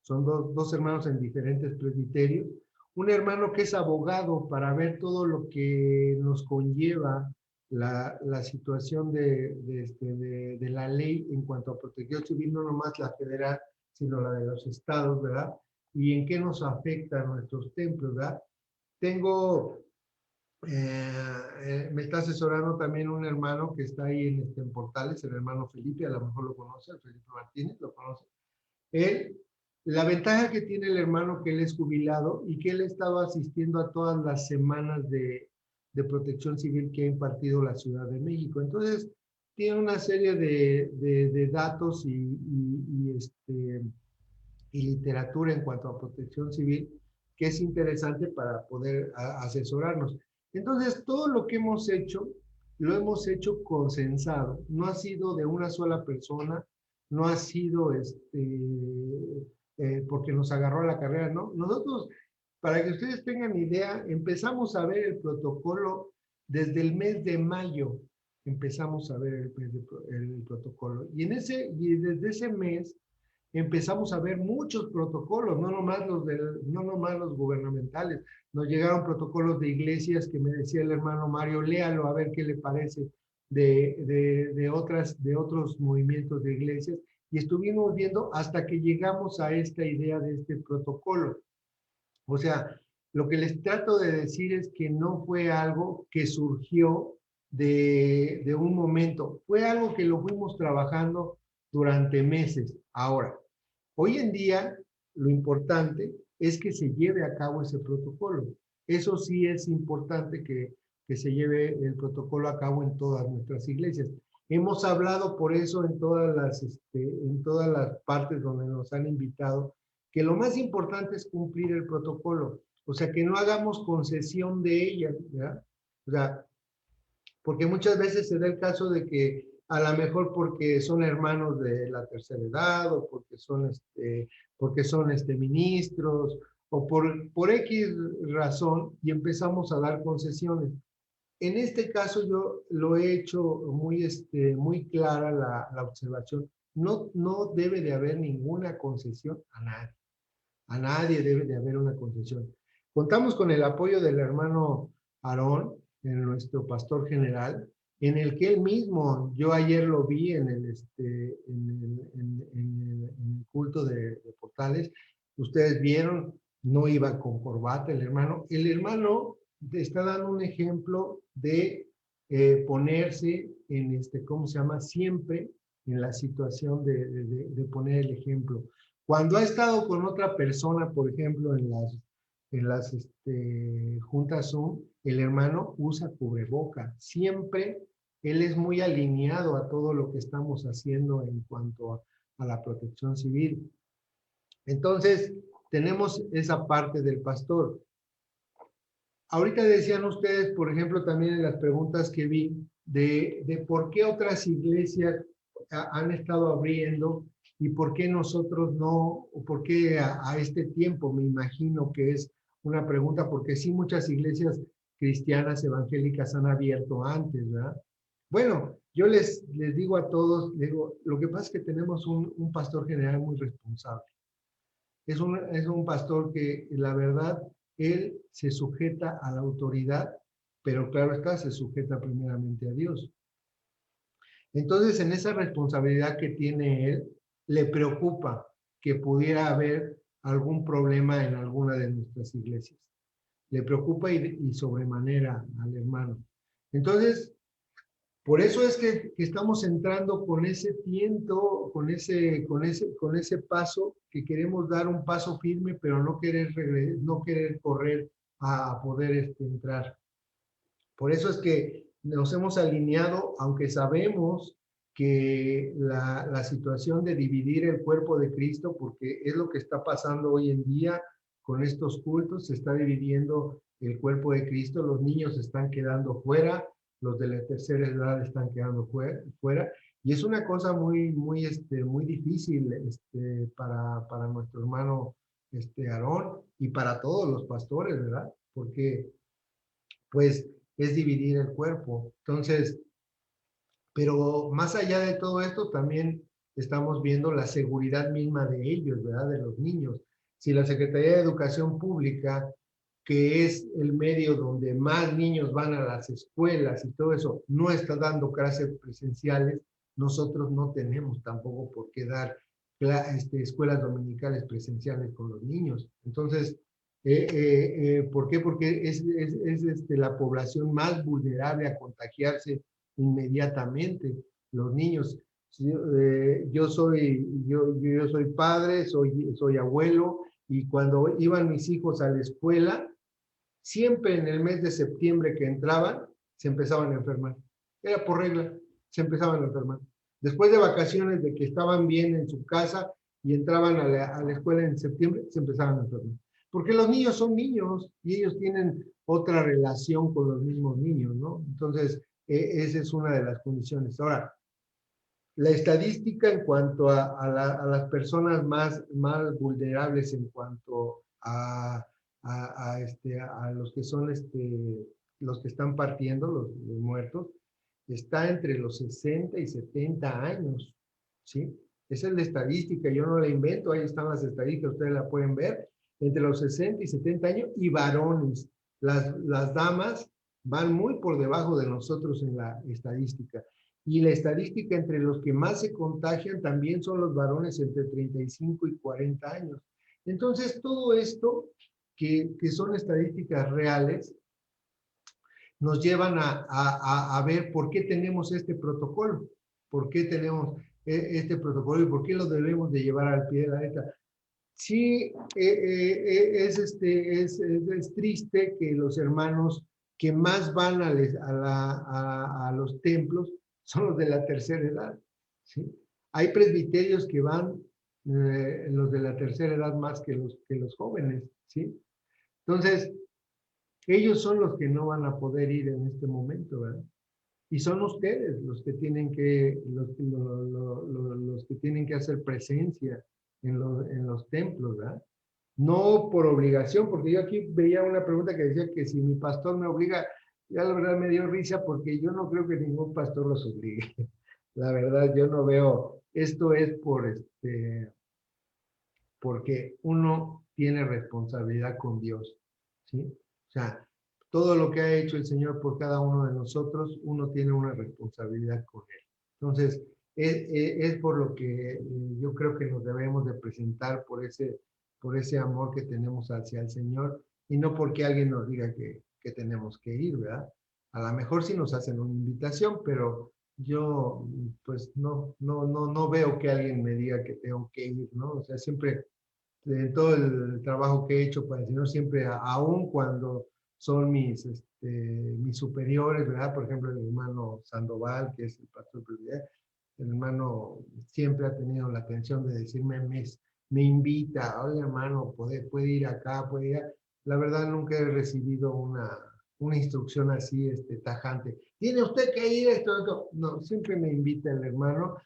Son dos hermanos en diferentes presbiterios. Un hermano que es abogado para ver todo lo que nos conlleva la situación de la ley en cuanto a protección civil, no nomás la federal, sino la de los estados, ¿verdad? Y en qué nos afecta a nuestros templos, ¿verdad? Me está asesorando también un hermano que está ahí en Portales, el hermano Felipe, a lo mejor lo conoce, el Felipe Martínez, lo conoce. La ventaja que tiene el hermano que él es jubilado y que él ha estado asistiendo a todas las semanas de protección civil que ha impartido la Ciudad de México. Entonces, tiene una serie de datos y literatura en cuanto a protección civil que es interesante para poder asesorarnos. Entonces, todo lo que hemos hecho, lo hemos hecho consensado. No ha sido de una sola persona, no ha sido porque nos agarró a la carrera, ¿no? Nosotros, para que ustedes tengan idea, empezamos a ver el protocolo desde el mes de mayo. Empezamos a ver el protocolo. Y desde ese mes empezamos a ver muchos protocolos, no nomás los gubernamentales. Nos llegaron protocolos de iglesias que me decía el hermano Mario, léalo a ver qué le parece de otros movimientos de iglesias, y estuvimos viendo hasta que llegamos a esta idea de este protocolo. O sea, lo que les trato de decir es que no fue algo que surgió de un momento, fue algo que lo fuimos trabajando durante meses. Ahora, hoy en día, lo importante es que se lleve a cabo ese protocolo. Eso sí es importante que se lleve el protocolo a cabo en todas nuestras iglesias. Hemos hablado por eso en todas las partes donde nos han invitado, que lo más importante es cumplir el protocolo, o sea, que no hagamos concesión de ella, ¿verdad? O sea, porque muchas veces se da el caso de que a lo mejor porque son hermanos de la tercera edad o porque son ministros o por X razón y empezamos a dar concesiones. En este caso yo lo he hecho muy clara la observación. No debe de haber ninguna concesión a nadie. A nadie debe de haber una concesión. Contamos con el apoyo del hermano Aarón, nuestro pastor general, en el que él mismo, yo ayer lo vi en el culto de Portales, ustedes vieron, no iba con corbata el hermano. El hermano está dando un ejemplo de ponerse en ¿cómo se llama? Siempre en la situación de poner el ejemplo. Cuando ha estado con otra persona, por ejemplo, en las juntas Zoom, el hermano usa cubreboca. Siempre él es muy alineado a todo lo que estamos haciendo en cuanto a la protección civil. Entonces, tenemos esa parte del pastor. Ahorita decían ustedes, por ejemplo, también en las preguntas que vi, de por qué otras iglesias han estado abriendo y por qué nosotros no, o por qué a este tiempo, me imagino que es una pregunta, porque sí muchas iglesias cristianas evangélicas han abierto antes, ¿verdad? Bueno, yo les digo a todos, lo que pasa es que tenemos un pastor general muy responsable. Es un pastor que, la verdad, él se sujeta a la autoridad, pero claro está, se sujeta primeramente a Dios. Entonces, en esa responsabilidad que tiene él, le preocupa que pudiera haber algún problema en alguna de nuestras iglesias. Le preocupa y sobremanera al hermano. Entonces, por eso es que estamos entrando con ese tiento, con ese paso, que queremos dar un paso firme, pero no querer correr a poder entrar. Por eso es que nos hemos alineado, aunque sabemos que la situación de dividir el cuerpo de Cristo, porque es lo que está pasando hoy en día con estos cultos, se está dividiendo el cuerpo de Cristo, los niños están quedando fuera, los de la tercera edad están quedando fuera, y es una cosa muy difícil para nuestro hermano Aarón y para todos los pastores, ¿verdad? Porque pues es dividir el cuerpo. Entonces, pero más allá de todo esto, también estamos viendo la seguridad misma de ellos, ¿verdad? De los niños. Si la Secretaría de Educación Pública, que es el medio donde más niños van a las escuelas y todo eso, no está dando clases presenciales, nosotros no tenemos tampoco por qué dar escuelas dominicales presenciales con los niños. Entonces, ¿por qué? Porque es la población más vulnerable a contagiarse inmediatamente, los niños. Yo soy padre, soy abuelo, y cuando iban mis hijos a la escuela, siempre en el mes de septiembre que entraban, se empezaban a enfermar. Era por regla, se empezaban a enfermar. Después de vacaciones, de que estaban bien en su casa y entraban a la escuela en septiembre, se empezaban a enfermar. Porque los niños son niños y ellos tienen otra relación con los mismos niños, ¿no? Entonces, esa es una de las condiciones. Ahora, la estadística en cuanto a las personas más vulnerables en cuanto a los que son los que están partiendo, los muertos, está entre los 60 y 70 años, ¿sí? Esa es la estadística, yo no la invento, ahí están las estadísticas, ustedes la pueden ver, entre los 60 y 70 años, y varones. Las damas van muy por debajo de nosotros en la estadística. Y la estadística entre los que más se contagian también son los varones entre 35 y 40 años. Entonces, todo esto, que son estadísticas reales, nos llevan a ver por qué tenemos este protocolo, por qué tenemos este protocolo y por qué lo debemos de llevar al pie de la letra. Sí, es triste que los hermanos que más van a los templos son los de la tercera edad, ¿sí? Hay presbiterios que van, los de la tercera edad más que los jóvenes, ¿sí? Entonces, ellos son los que no van a poder ir en este momento, ¿verdad? Y son ustedes los que tienen que, los que tienen que hacer presencia en los templos, ¿verdad? No por obligación, porque yo aquí veía una pregunta que decía que si mi pastor me obliga, ya la verdad me dio risa porque yo no creo que ningún pastor los obligue. La verdad, yo no veo, esto es porque uno tiene responsabilidad con Dios, ¿sí? O sea, todo lo que ha hecho el Señor por cada uno de nosotros, uno tiene una responsabilidad con Él. Entonces, es por lo que yo creo que nos debemos de presentar por ese amor que tenemos hacia el Señor y no porque alguien nos diga que tenemos que ir, ¿verdad? A lo mejor sí nos hacen una invitación, pero yo pues no veo que alguien me diga que tengo que ir, ¿no? O sea, siempre, en todo el trabajo que he hecho para el Señor, siempre, aún cuando son mis superiores, ¿verdad? Por ejemplo, el hermano Sandoval, que es el pastor presidencial, el hermano siempre ha tenido la atención de decirme, me invita, oye hermano, puede ir acá, puede ir. La verdad nunca he recibido una instrucción así tajante. Tiene usted que ir esto. No, siempre me invita el hermano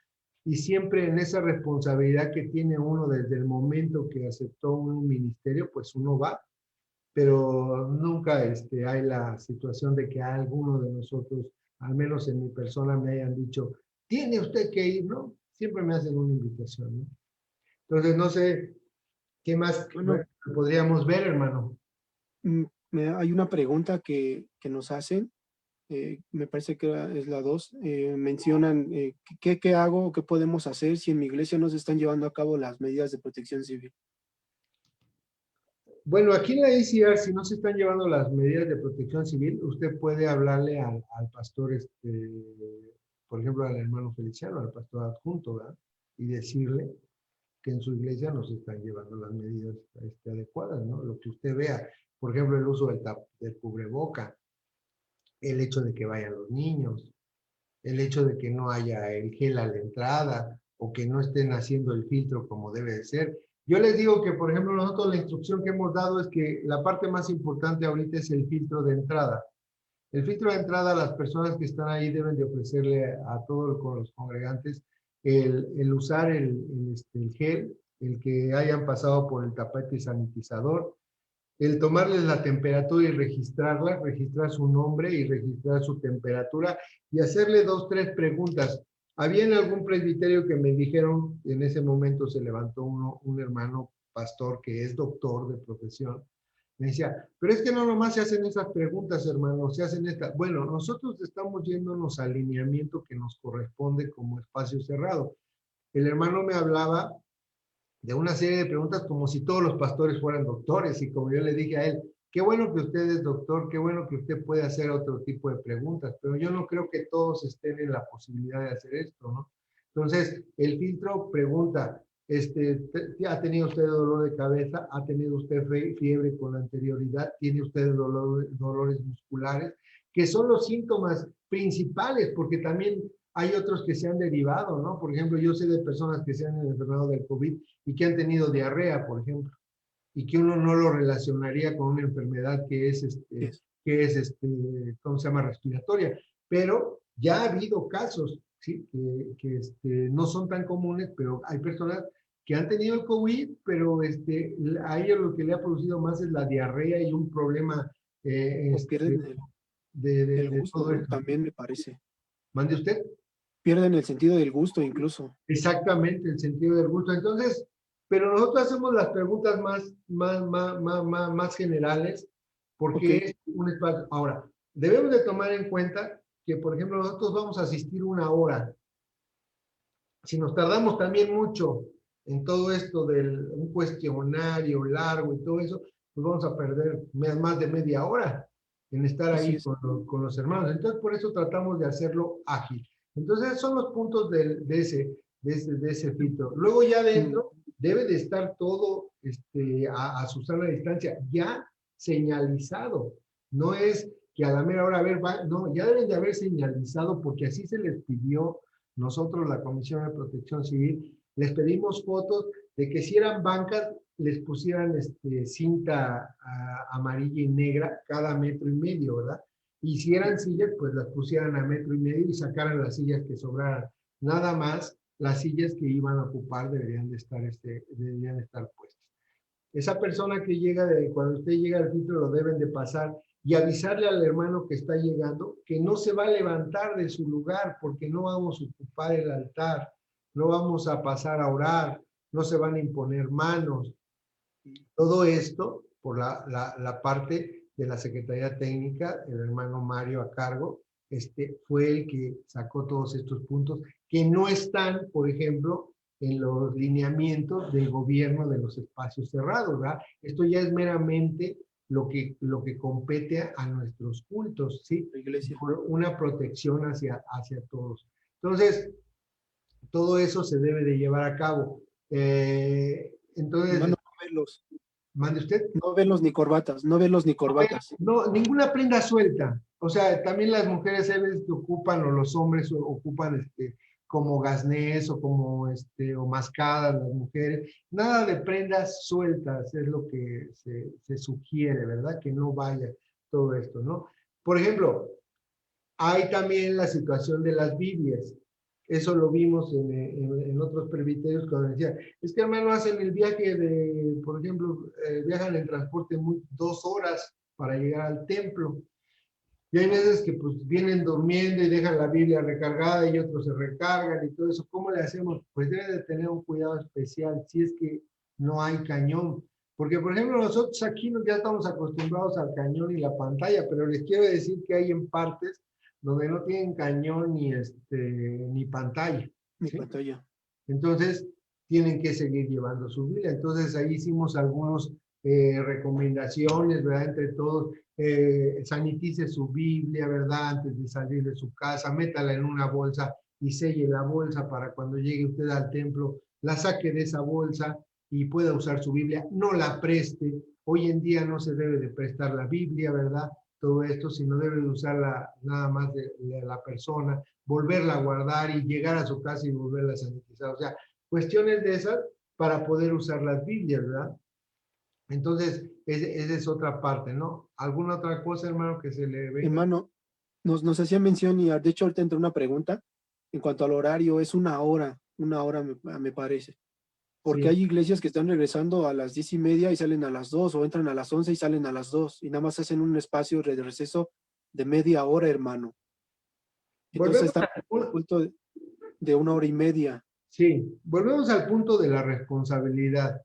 y siempre en esa responsabilidad que tiene uno desde el momento que aceptó un ministerio, pues uno va, pero nunca hay la situación de que alguno de nosotros, al menos en mi persona, me hayan dicho, tiene usted que ir, ¿no? Siempre me hacen una invitación, ¿no? Entonces, no sé qué más Bueno, podríamos ver, hermano. hay una pregunta que nos hacen, me parece que es la 2, mencionan ¿qué hago o qué podemos hacer si en mi iglesia no se están llevando a cabo las medidas de protección civil? Bueno, aquí en la ICR, si no se están llevando las medidas de protección civil, usted puede hablarle al pastor, por ejemplo, al hermano Feliciano, al pastor adjunto, ¿verdad? Y decirle que en su iglesia no se están llevando las medidas adecuadas, ¿no? Lo que usted vea, por ejemplo, el uso del cubreboca, el hecho de que vayan los niños, el hecho de que no haya el gel a la entrada o que no estén haciendo el filtro como debe de ser. Yo les digo que, por ejemplo, nosotros la instrucción que hemos dado es que la parte más importante ahorita es el filtro de entrada. El filtro de entrada, las personas que están ahí deben de ofrecerle a todos los congregantes el usar el gel, el que hayan pasado por el tapete sanitizador, el tomarles la temperatura y registrarla, registrar su nombre y registrar su temperatura y hacerle 2, 3 preguntas. Había en algún presbiterio que me dijeron, en ese momento se levantó un hermano pastor que es doctor de profesión, me decía, pero es que no nomás se hacen esas preguntas, hermano, se hacen estas. Bueno, nosotros estamos yéndonos al alineamiento que nos corresponde como espacio cerrado. El hermano me hablaba de una serie de preguntas como si todos los pastores fueran doctores, y como yo le dije a él, qué bueno que usted es doctor, qué bueno que usted puede hacer otro tipo de preguntas, pero yo no creo que todos estén en la posibilidad de hacer esto, ¿no? Entonces, el filtro pregunta, ¿ha tenido usted dolor de cabeza? ¿Ha tenido usted fiebre con anterioridad? ¿Tiene usted dolores musculares? Que son los síntomas principales, porque también hay otros que se han derivado, ¿no? Por ejemplo, yo sé de personas que se han enfermado del COVID y que han tenido diarrea, por ejemplo, y que uno no lo relacionaría con una enfermedad que es ¿cómo se llama? Respiratoria. Pero ya ha habido casos, ¿sí? Que no son tan comunes, pero hay personas que han tenido el COVID, pero a ellos lo que le ha producido más es la diarrea y un problema Pierden el gusto, todo ¿no? esto. También me parece. ¿Mande usted? Pierden el sentido del gusto incluso. Exactamente, el sentido del gusto. Entonces, pero nosotros hacemos las preguntas más generales porque es un espacio. Ahora, debemos de tomar en cuenta que, por ejemplo, nosotros vamos a asistir 1 hora. Si nos tardamos también mucho en todo esto un cuestionario largo y todo eso, pues vamos a perder más de media hora en estar ahí con los hermanos. Entonces, por eso tratamos de hacerlo ágil. Entonces, son los puntos de ese filtro. Luego ya adentro debe de estar todo a su sana distancia, ya señalizado. No es que a la mera hora, a ver, no, ya deben de haber señalizado, porque así se les pidió. Nosotros, la Comisión de Protección Civil, les pedimos fotos de que si eran bancas, les pusieran cinta amarilla y negra cada 1,5 metros, ¿verdad? Y si eran sillas, pues las pusieran a 1,5 metros y sacaran las sillas que sobraran. Nada más, las sillas que iban a ocupar deberían de estar puestas. Esa persona que llega, cuando usted llega al filtro, lo deben de pasar y avisarle al hermano que está llegando que no se va a levantar de su lugar, porque no vamos a ocupar el altar, no vamos a pasar a orar, no se van a imponer manos. Todo esto por la parte de la Secretaría Técnica, el hermano Mario a cargo, fue el que sacó todos estos puntos que no están, por ejemplo, en los lineamientos del gobierno de los espacios cerrados, ¿verdad? Esto ya es meramente lo que compete a nuestros cultos, ¿sí? La iglesia. Por una protección hacia todos. Entonces, todo eso se debe de llevar a cabo. Entonces, Hermano, no verlos. ¿mande usted? No verlos ni corbatas, no verlos ni corbatas. No, ninguna prenda suelta. O sea, también las mujeres a veces que ocupan, o los hombres ocupan como gasnés o como o mascadas las mujeres. Nada de prendas sueltas es lo que se sugiere, ¿verdad? Que no vaya todo esto, ¿no? Por ejemplo, hay también la situación de las Biblias. Eso lo vimos en otros presbiterios cuando decían, es que hermano, hacen el viaje por ejemplo, viajan en transporte 2 horas para llegar al templo. Y hay veces que pues vienen durmiendo y dejan la Biblia recargada y otros se recargan y todo eso. ¿Cómo le hacemos? Pues debe de tener un cuidado especial si es que no hay cañón. Porque, por ejemplo, nosotros aquí ya estamos acostumbrados al cañón y la pantalla, pero les quiero decir que hay en partes donde no tienen cañón ni pantalla. Ni ¿sí? pantalla. Entonces, tienen que seguir llevando su Biblia. Entonces, ahí hicimos algunas recomendaciones, ¿verdad? Entre todos, sanitice su Biblia, ¿verdad? Antes de salir de su casa, métala en una bolsa y selle la bolsa para cuando llegue usted al templo, la saque de esa bolsa y pueda usar su Biblia. No la preste. Hoy en día no se debe de prestar la Biblia, ¿verdad? Todo esto, sino debe de usarla nada más de la persona, volverla a guardar y llegar a su casa y volverla a sanitizar. O sea, cuestiones de esas para poder usar las Biblias, ¿verdad? Entonces, esa es otra parte, ¿no? ¿Alguna otra cosa, hermano, que se le venga? Hermano, nos hacía mención y de hecho ahorita entró una pregunta en cuanto al horario, es una hora me parece. Porque Sí. hay iglesias que están regresando a las 10:30 y salen a las 2, o entran a las 11 y salen a las 2, y nada más hacen un espacio de receso de media hora, hermano. Entonces están en el punto de 1 hora y media. Sí, volvemos al punto de la responsabilidad.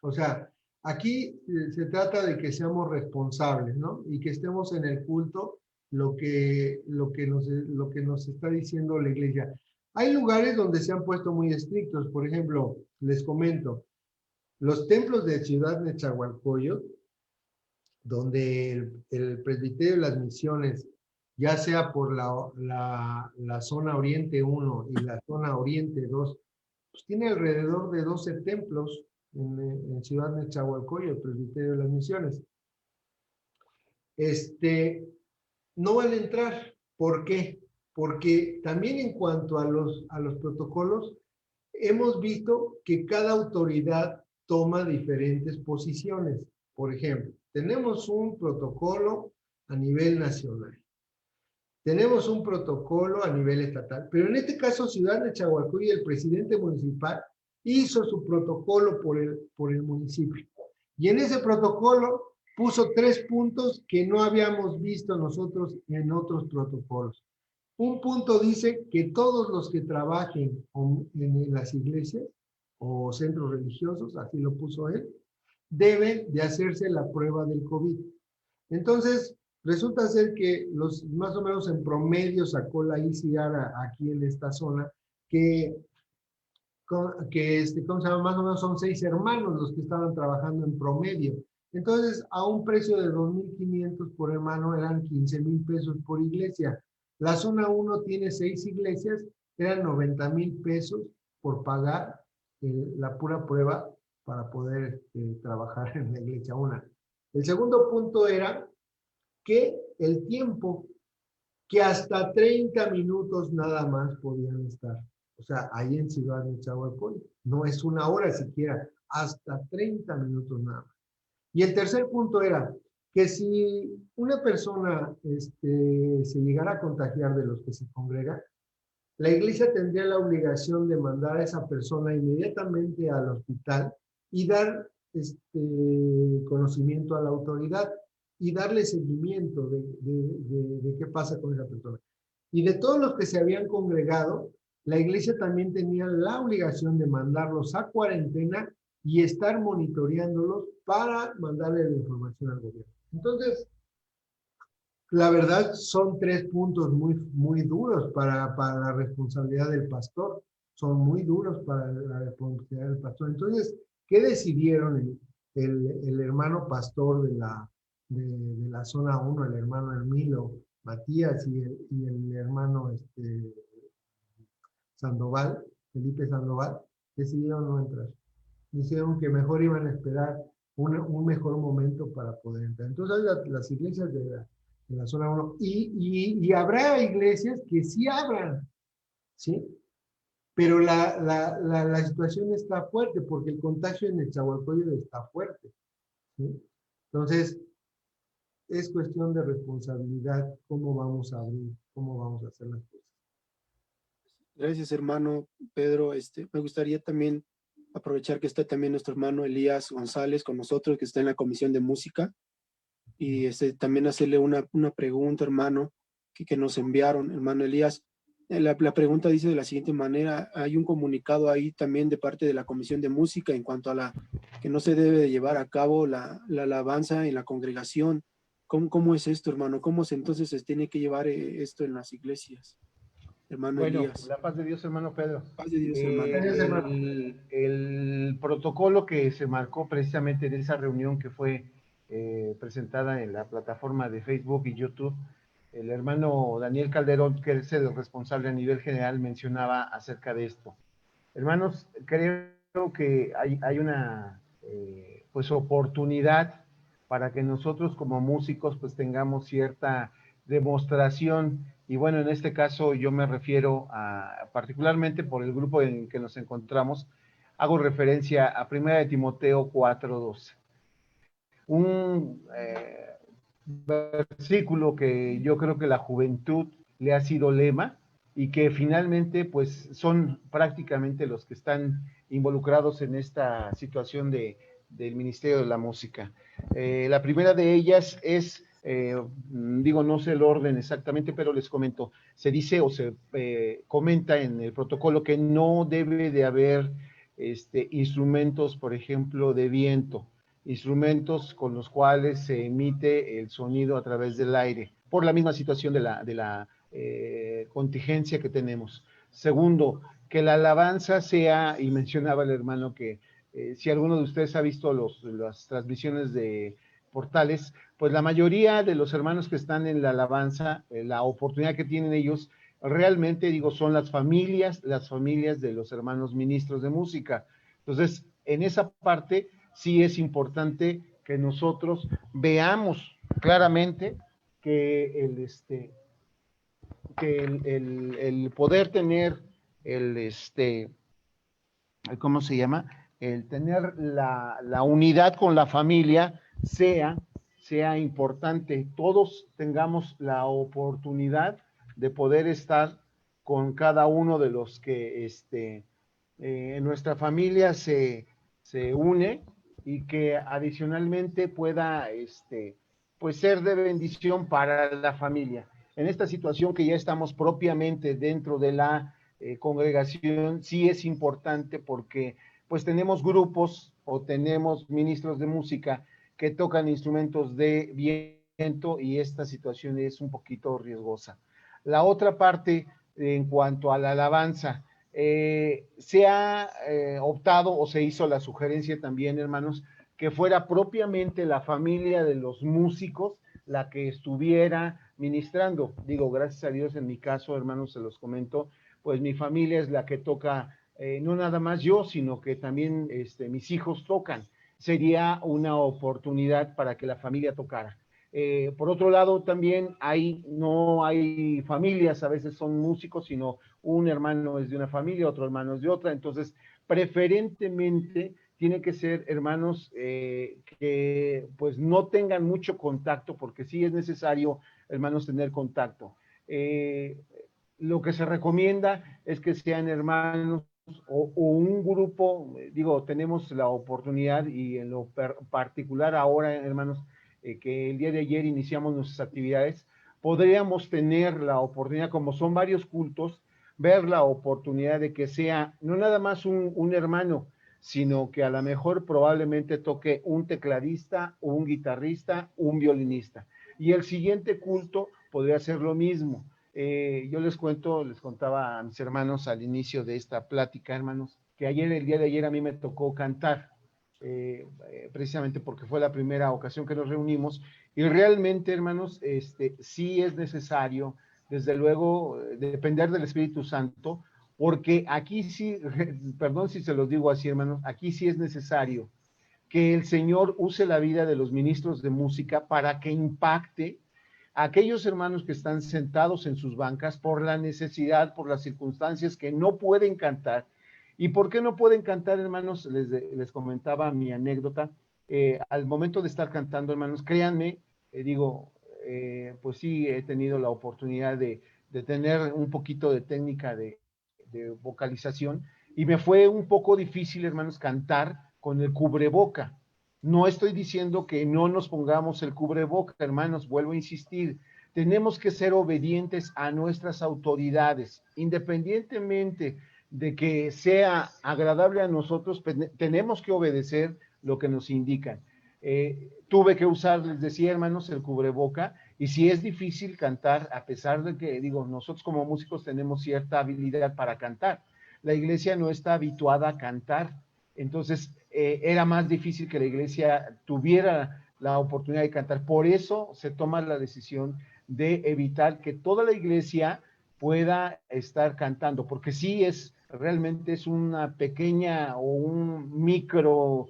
O sea, aquí se trata de que seamos responsables, ¿no? Y que estemos en el culto lo que nos está diciendo la iglesia. Hay lugares donde se han puesto muy estrictos. Por ejemplo, les comento, los templos de Ciudad Nezahualcóyotl, donde el presbiterio de las misiones, ya sea por la zona Oriente 1 y la zona Oriente 2, pues tiene alrededor de 12 templos en Ciudad Nezahualcóyotl, el presbiterio de las misiones. No van a entrar. ¿Por qué? Porque también en cuanto a los protocolos, hemos visto que cada autoridad toma diferentes posiciones. Por ejemplo, tenemos un protocolo a nivel nacional. Tenemos un protocolo a nivel estatal. Pero en este caso, Ciudad Nezahualcóyotl, el presidente municipal, hizo su protocolo por el municipio. Y en ese protocolo puso 3 puntos que no habíamos visto nosotros en otros protocolos. Un punto dice que todos los que trabajen en las iglesias o centros religiosos, así lo puso él, deben de hacerse la prueba del COVID. Entonces, resulta ser que más o menos en promedio sacó la ICR aquí en esta zona, que ¿cómo se llama? Más o menos son 6 hermanos los que estaban trabajando en promedio. Entonces, a un precio de 2,500 por hermano, eran 15,000 pesos por iglesia. La zona 1 tiene 6 iglesias, eran 90,000 pesos por pagar la pura prueba para poder trabajar en la iglesia 1. El segundo punto era que el tiempo, que hasta 30 minutos nada más podían estar. O sea, ahí en Ciudad Nezahualcóyotl. No es una hora siquiera, hasta 30 minutos nada más. Y el tercer punto era que si una persona se llegara a contagiar de los que se congregan, la iglesia tendría la obligación de mandar a esa persona inmediatamente al hospital y dar conocimiento a la autoridad y darle seguimiento de qué pasa con esa persona. Y de todos los que se habían congregado, la iglesia también tenía la obligación de mandarlos a cuarentena y estar monitoreándolos para mandarle la información al gobierno. Entonces, la verdad son 3 puntos muy, muy duros para la responsabilidad del pastor. Son muy duros para la responsabilidad del pastor. Entonces, ¿qué decidieron el hermano pastor de la zona 1, el hermano Hermilo Matías y el hermano Sandoval, Felipe Sandoval? Decidieron no entrar. Dijeron que mejor iban a esperar un mejor momento para poder entrar. Entonces, las iglesias de la zona 1, y habrá iglesias que sí abran, ¿sí? Pero la situación está fuerte, porque el contagio en Nezahualcóyotl está fuerte, ¿sí? Entonces, es cuestión de responsabilidad cómo vamos a abrir, cómo vamos a hacer las cosas. Gracias, hermano Pedro. Me gustaría también aprovechar que está también nuestro hermano Elías González con nosotros, que está en la comisión de música, y también hacerle una pregunta, hermano, que nos enviaron, hermano Elías. La pregunta dice de la siguiente manera: hay un comunicado ahí también de parte de la comisión de música en cuanto a que no se debe de llevar a cabo la alabanza en la congregación. ¿Cómo es esto, hermano? ¿Cómo entonces se tiene que llevar esto en las iglesias? Hermano Bueno, Elías. la paz de Dios, hermano Pedro. Paz de Dios, hermano. El protocolo que se marcó precisamente de esa reunión que fue presentada en la plataforma de Facebook y YouTube, el hermano Daniel Calderón, que es el responsable a nivel general, mencionaba acerca de esto. Hermanos, creo que hay una pues oportunidad para que nosotros como músicos pues tengamos cierta demostración, y bueno, en este caso yo me refiero particularmente por el grupo en que nos encontramos, hago referencia a 1 de Timoteo 4:12. Un versículo que yo creo que la juventud le ha sido lema y que finalmente pues son prácticamente los que están involucrados en esta situación del Ministerio de la Música. La primera de ellas es, no sé el orden exactamente, pero les comento, se dice o se comenta en el protocolo que no debe de haber instrumentos, por ejemplo, de viento, instrumentos con los cuales se emite el sonido a través del aire, por la misma situación de la contingencia que tenemos. Segundo, que la alabanza sea, y mencionaba el hermano que si alguno de ustedes ha visto las transmisiones de portales, pues la mayoría de los hermanos que están en la alabanza, la oportunidad que tienen ellos, realmente son las familias de los hermanos ministros de música. Entonces, en esa parte sí es importante que nosotros veamos claramente que el poder tener ¿cómo se llama? El tener la unidad con la familia sea importante. Todos tengamos la oportunidad de poder estar con cada uno de los que en nuestra familia se une, y que adicionalmente pueda pues ser de bendición para la familia. En esta situación que ya estamos propiamente dentro de la congregación, sí es importante porque pues tenemos grupos o tenemos ministros de música que tocan instrumentos de viento, y esta situación es un poquito riesgosa. La otra parte, en cuanto a la alabanza, se ha optado, o se hizo la sugerencia también, hermanos, que fuera propiamente la familia de los músicos la que estuviera ministrando. Gracias a Dios, en mi caso, hermanos, se los comento, pues mi familia es la que toca, no nada más yo, sino que también mis hijos tocan. Sería una oportunidad para que la familia tocara. Por otro lado, también no hay familias, a veces son músicos, sino un hermano es de una familia, otro hermano es de otra, entonces preferentemente tiene que ser hermanos que pues no tengan mucho contacto, porque sí es necesario, hermanos, tener contacto. Lo que se recomienda es que sean hermanos o un grupo, digo, tenemos la oportunidad y en lo particular ahora, hermanos, que el día de ayer iniciamos nuestras actividades, podríamos tener la oportunidad, como son varios cultos, ver la oportunidad de que sea no nada más un hermano, sino que a lo mejor probablemente toque un tecladista, un guitarrista, un violinista. Y el siguiente culto podría ser lo mismo. Yo les contaba a mis hermanos al inicio de esta plática, hermanos, que el día de ayer a mí me tocó cantar, precisamente porque fue la primera ocasión que nos reunimos, y realmente, hermanos, sí es necesario, desde luego, depender del Espíritu Santo, porque aquí sí, perdón si se los digo así, hermanos, aquí sí es necesario que el Señor use la vida de los ministros de música para que impacte a aquellos hermanos que están sentados en sus bancas por la necesidad, por las circunstancias que no pueden cantar. ¿Y por qué no pueden cantar, hermanos? Les comentaba mi anécdota. Al momento de estar cantando, hermanos, créanme, pues sí he tenido la oportunidad de tener un poquito de técnica de vocalización, y me fue un poco difícil, hermanos, cantar con el cubreboca. No estoy diciendo que no nos pongamos el cubreboca, hermanos, vuelvo a insistir, tenemos que ser obedientes a nuestras autoridades, independientemente de que sea agradable a nosotros, tenemos que obedecer lo que nos indican. Tuve que usar, les decía, hermanos, el cubreboca, y si es difícil cantar, a pesar de que, nosotros como músicos tenemos cierta habilidad para cantar, la iglesia no está habituada a cantar, entonces era más difícil que la iglesia tuviera la oportunidad de cantar. Por eso se toma la decisión de evitar que toda la iglesia pueda estar cantando, porque sí realmente es una pequeña o un micro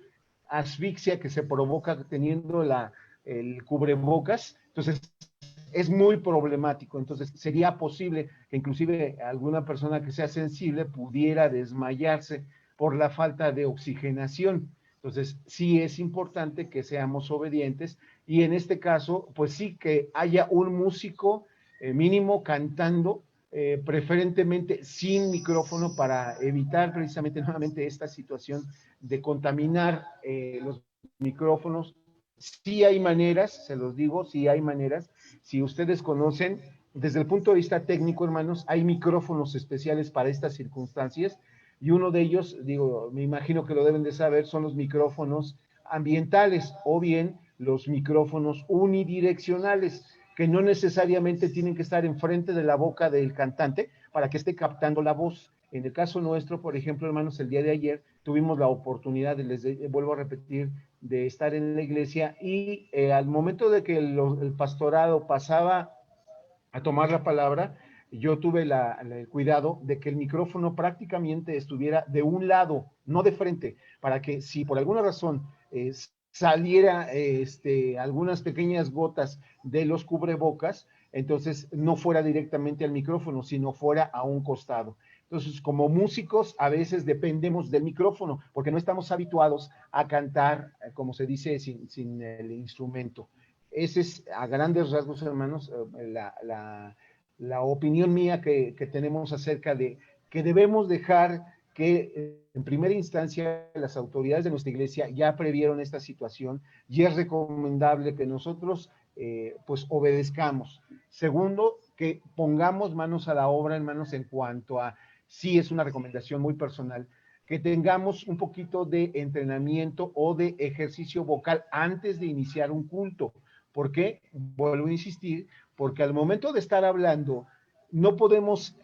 asfixia que se provoca teniendo el cubrebocas, entonces es muy problemático. Entonces sería posible que inclusive alguna persona que sea sensible pudiera desmayarse por la falta de oxigenación. Entonces sí es importante que seamos obedientes, y en este caso pues sí que haya un músico mínimo cantando, preferentemente sin micrófono, para evitar precisamente nuevamente esta situación de contaminar los micrófonos. Sí hay maneras, se los digo, sí hay maneras. Si ustedes conocen, desde el punto de vista técnico, hermanos, hay micrófonos especiales para estas circunstancias, y uno de ellos, me imagino que lo deben de saber, son los micrófonos ambientales, o bien los micrófonos unidireccionales, que no necesariamente tienen que estar enfrente de la boca del cantante para que esté captando la voz. En el caso nuestro, por ejemplo, hermanos, el día de ayer tuvimos la oportunidad, vuelvo a repetir, de estar en la iglesia, y al momento de que el pastorado pasaba a tomar la palabra, yo tuve el cuidado de que el micrófono prácticamente estuviera de un lado, no de frente, para que si por alguna razón saliera algunas pequeñas gotas de los cubrebocas, entonces no fuera directamente al micrófono, sino fuera a un costado. Entonces, como músicos, a veces dependemos del micrófono, porque no estamos habituados a cantar, como se dice, sin el instrumento. Ese es, a grandes rasgos, hermanos, la opinión mía que tenemos acerca de que debemos dejar que, en primera instancia, las autoridades de nuestra iglesia ya previeron esta situación, y es recomendable que nosotros pues obedezcamos. Segundo, que pongamos manos a la obra, hermanos, en cuanto a, sí es una recomendación muy personal, que tengamos un poquito de entrenamiento o de ejercicio vocal antes de iniciar un culto. ¿Por qué? Vuelvo a insistir, porque al momento de estar hablando no podemos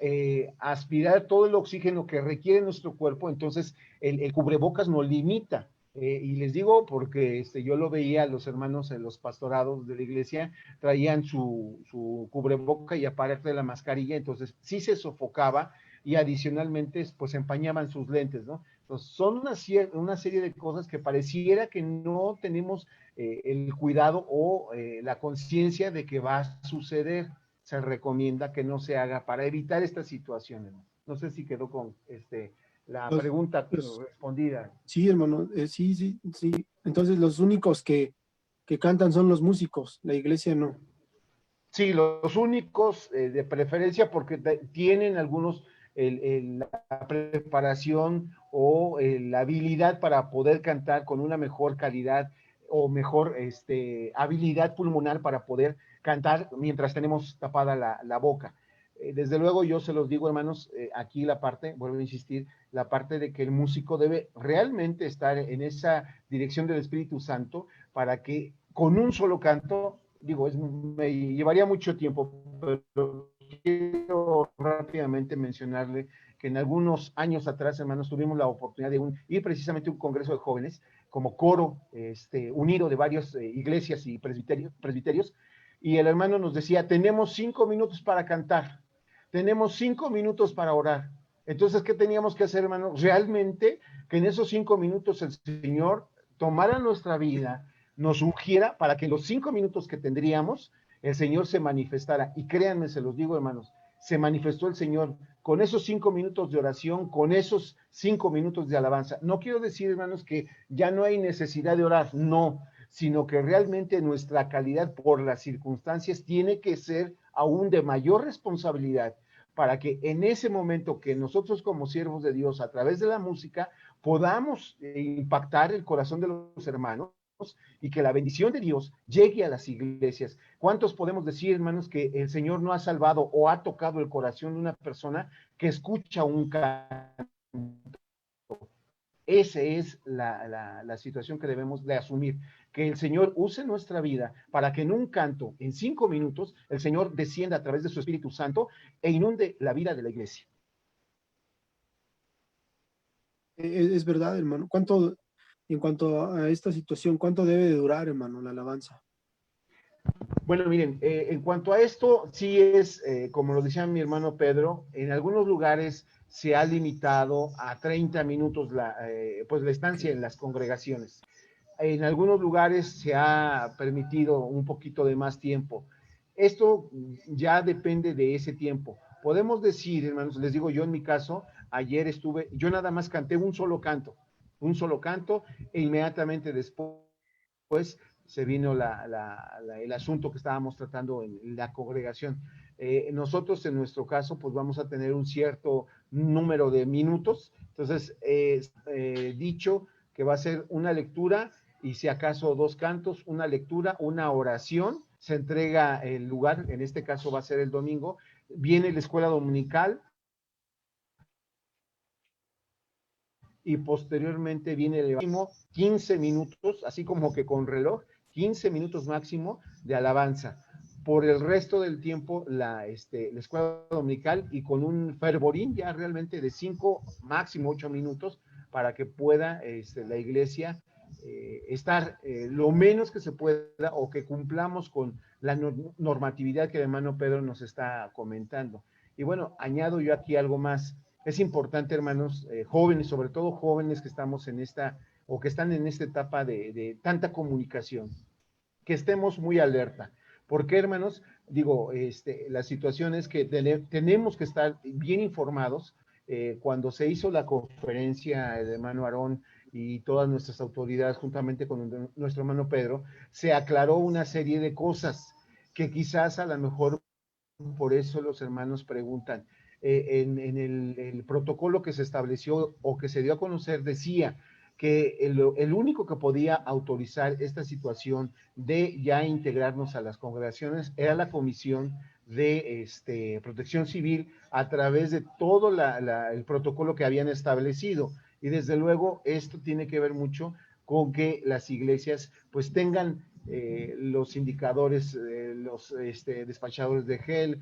aspirar todo el oxígeno que requiere nuestro cuerpo, entonces el cubrebocas nos limita. Y les digo porque yo lo veía, los hermanos en los pastorados de la iglesia traían su cubreboca y aparte de la mascarilla, entonces sí se sofocaba, y adicionalmente pues empañaban sus lentes, ¿no? Entonces, son una serie de cosas que pareciera que no tenemos el cuidado o la conciencia de que va a suceder. Se recomienda que no se haga para evitar estas situaciones. No sé si quedó con la Los- pregunta los- respondida. sí, hermano, sí, sí, sí. Entonces los únicos que cantan son los músicos, la iglesia no. Sí, los únicos de preferencia porque tienen algunos la preparación o la habilidad para poder cantar con una mejor calidad o mejor habilidad pulmonar para poder cantar mientras tenemos tapada la boca. Desde luego yo se los digo, hermanos, aquí la parte, vuelvo a insistir, la parte de que el músico debe realmente estar en esa dirección del Espíritu Santo para que con un solo canto, digo, me llevaría mucho tiempo, pero quiero rápidamente mencionarle que en algunos años atrás, hermanos, tuvimos la oportunidad de ir precisamente a un congreso de jóvenes como coro unido de varias iglesias y presbiterios, y el hermano nos decía, tenemos 5 minutos para cantar, tenemos 5 minutos para orar. Entonces, ¿qué teníamos que hacer, hermano? Realmente que en esos 5 minutos el Señor tomara nuestra vida, nos ungiera para que en los 5 minutos que tendríamos, el Señor se manifestara. Y créanme, se los digo, hermanos, se manifestó el Señor con esos 5 minutos de oración, con esos 5 minutos de alabanza. No quiero decir, hermanos, que ya no hay necesidad de orar, no, sino que realmente nuestra calidad por las circunstancias tiene que ser aún de mayor responsabilidad para que en ese momento que nosotros como siervos de Dios a través de la música podamos impactar el corazón de los hermanos y que la bendición de Dios llegue a las iglesias. ¿Cuántos podemos decir, hermanos, que el Señor no ha salvado o ha tocado el corazón de una persona que escucha un canto? Esa es la situación que debemos de asumir, que el Señor use nuestra vida para que en un canto, en 5 minutos, el Señor descienda a través de su Espíritu Santo e inunde la vida de la iglesia. Es verdad, hermano. En cuanto a esta situación, cuánto debe de durar, hermano, la alabanza? Bueno, miren, en cuanto a esto, sí es, como lo decía mi hermano Pedro, en algunos lugares se ha limitado a 30 minutos pues la estancia en las congregaciones. En algunos lugares se ha permitido un poquito de más tiempo. Esto ya depende de ese tiempo. Podemos decir, hermanos, les digo yo en mi caso, ayer yo nada más canté un solo canto, e inmediatamente después se vino el asunto que estábamos tratando en la congregación. Nosotros en nuestro caso pues vamos a tener un cierto número de minutos, entonces dicho que va a ser una lectura y si acaso 2 cantos, una lectura, una oración, se entrega el lugar, en este caso va a ser el domingo, viene la escuela dominical, y posteriormente viene el máximo 15 minutos, así como que con reloj, 15 minutos máximo de alabanza. Por el resto del tiempo, la escuela dominical y con un fervorín ya realmente de 5, máximo 8 minutos para que pueda la iglesia estar lo menos que se pueda o que cumplamos con la normatividad que el hermano Pedro nos está comentando. Y bueno, añado yo aquí algo más. Es importante, hermanos, jóvenes, sobre todo jóvenes que estamos en esta o que están en esta etapa de tanta comunicación, que estemos muy alerta. ¿Por qué, hermanos? Digo, la situación es que tenemos que estar bien informados. Cuando se hizo la conferencia, el hermano Aarón y todas nuestras autoridades, juntamente con nuestro hermano Pedro, se aclaró una serie de cosas que quizás a lo mejor por eso los hermanos preguntan. En el protocolo que se estableció o que se dio a conocer decía que el único que podía autorizar esta situación de ya integrarnos a las congregaciones era la Comisión de Protección Civil a través de todo el protocolo que habían establecido. Y desde luego esto tiene que ver mucho con que las iglesias pues tengan los indicadores, los despachadores de gel,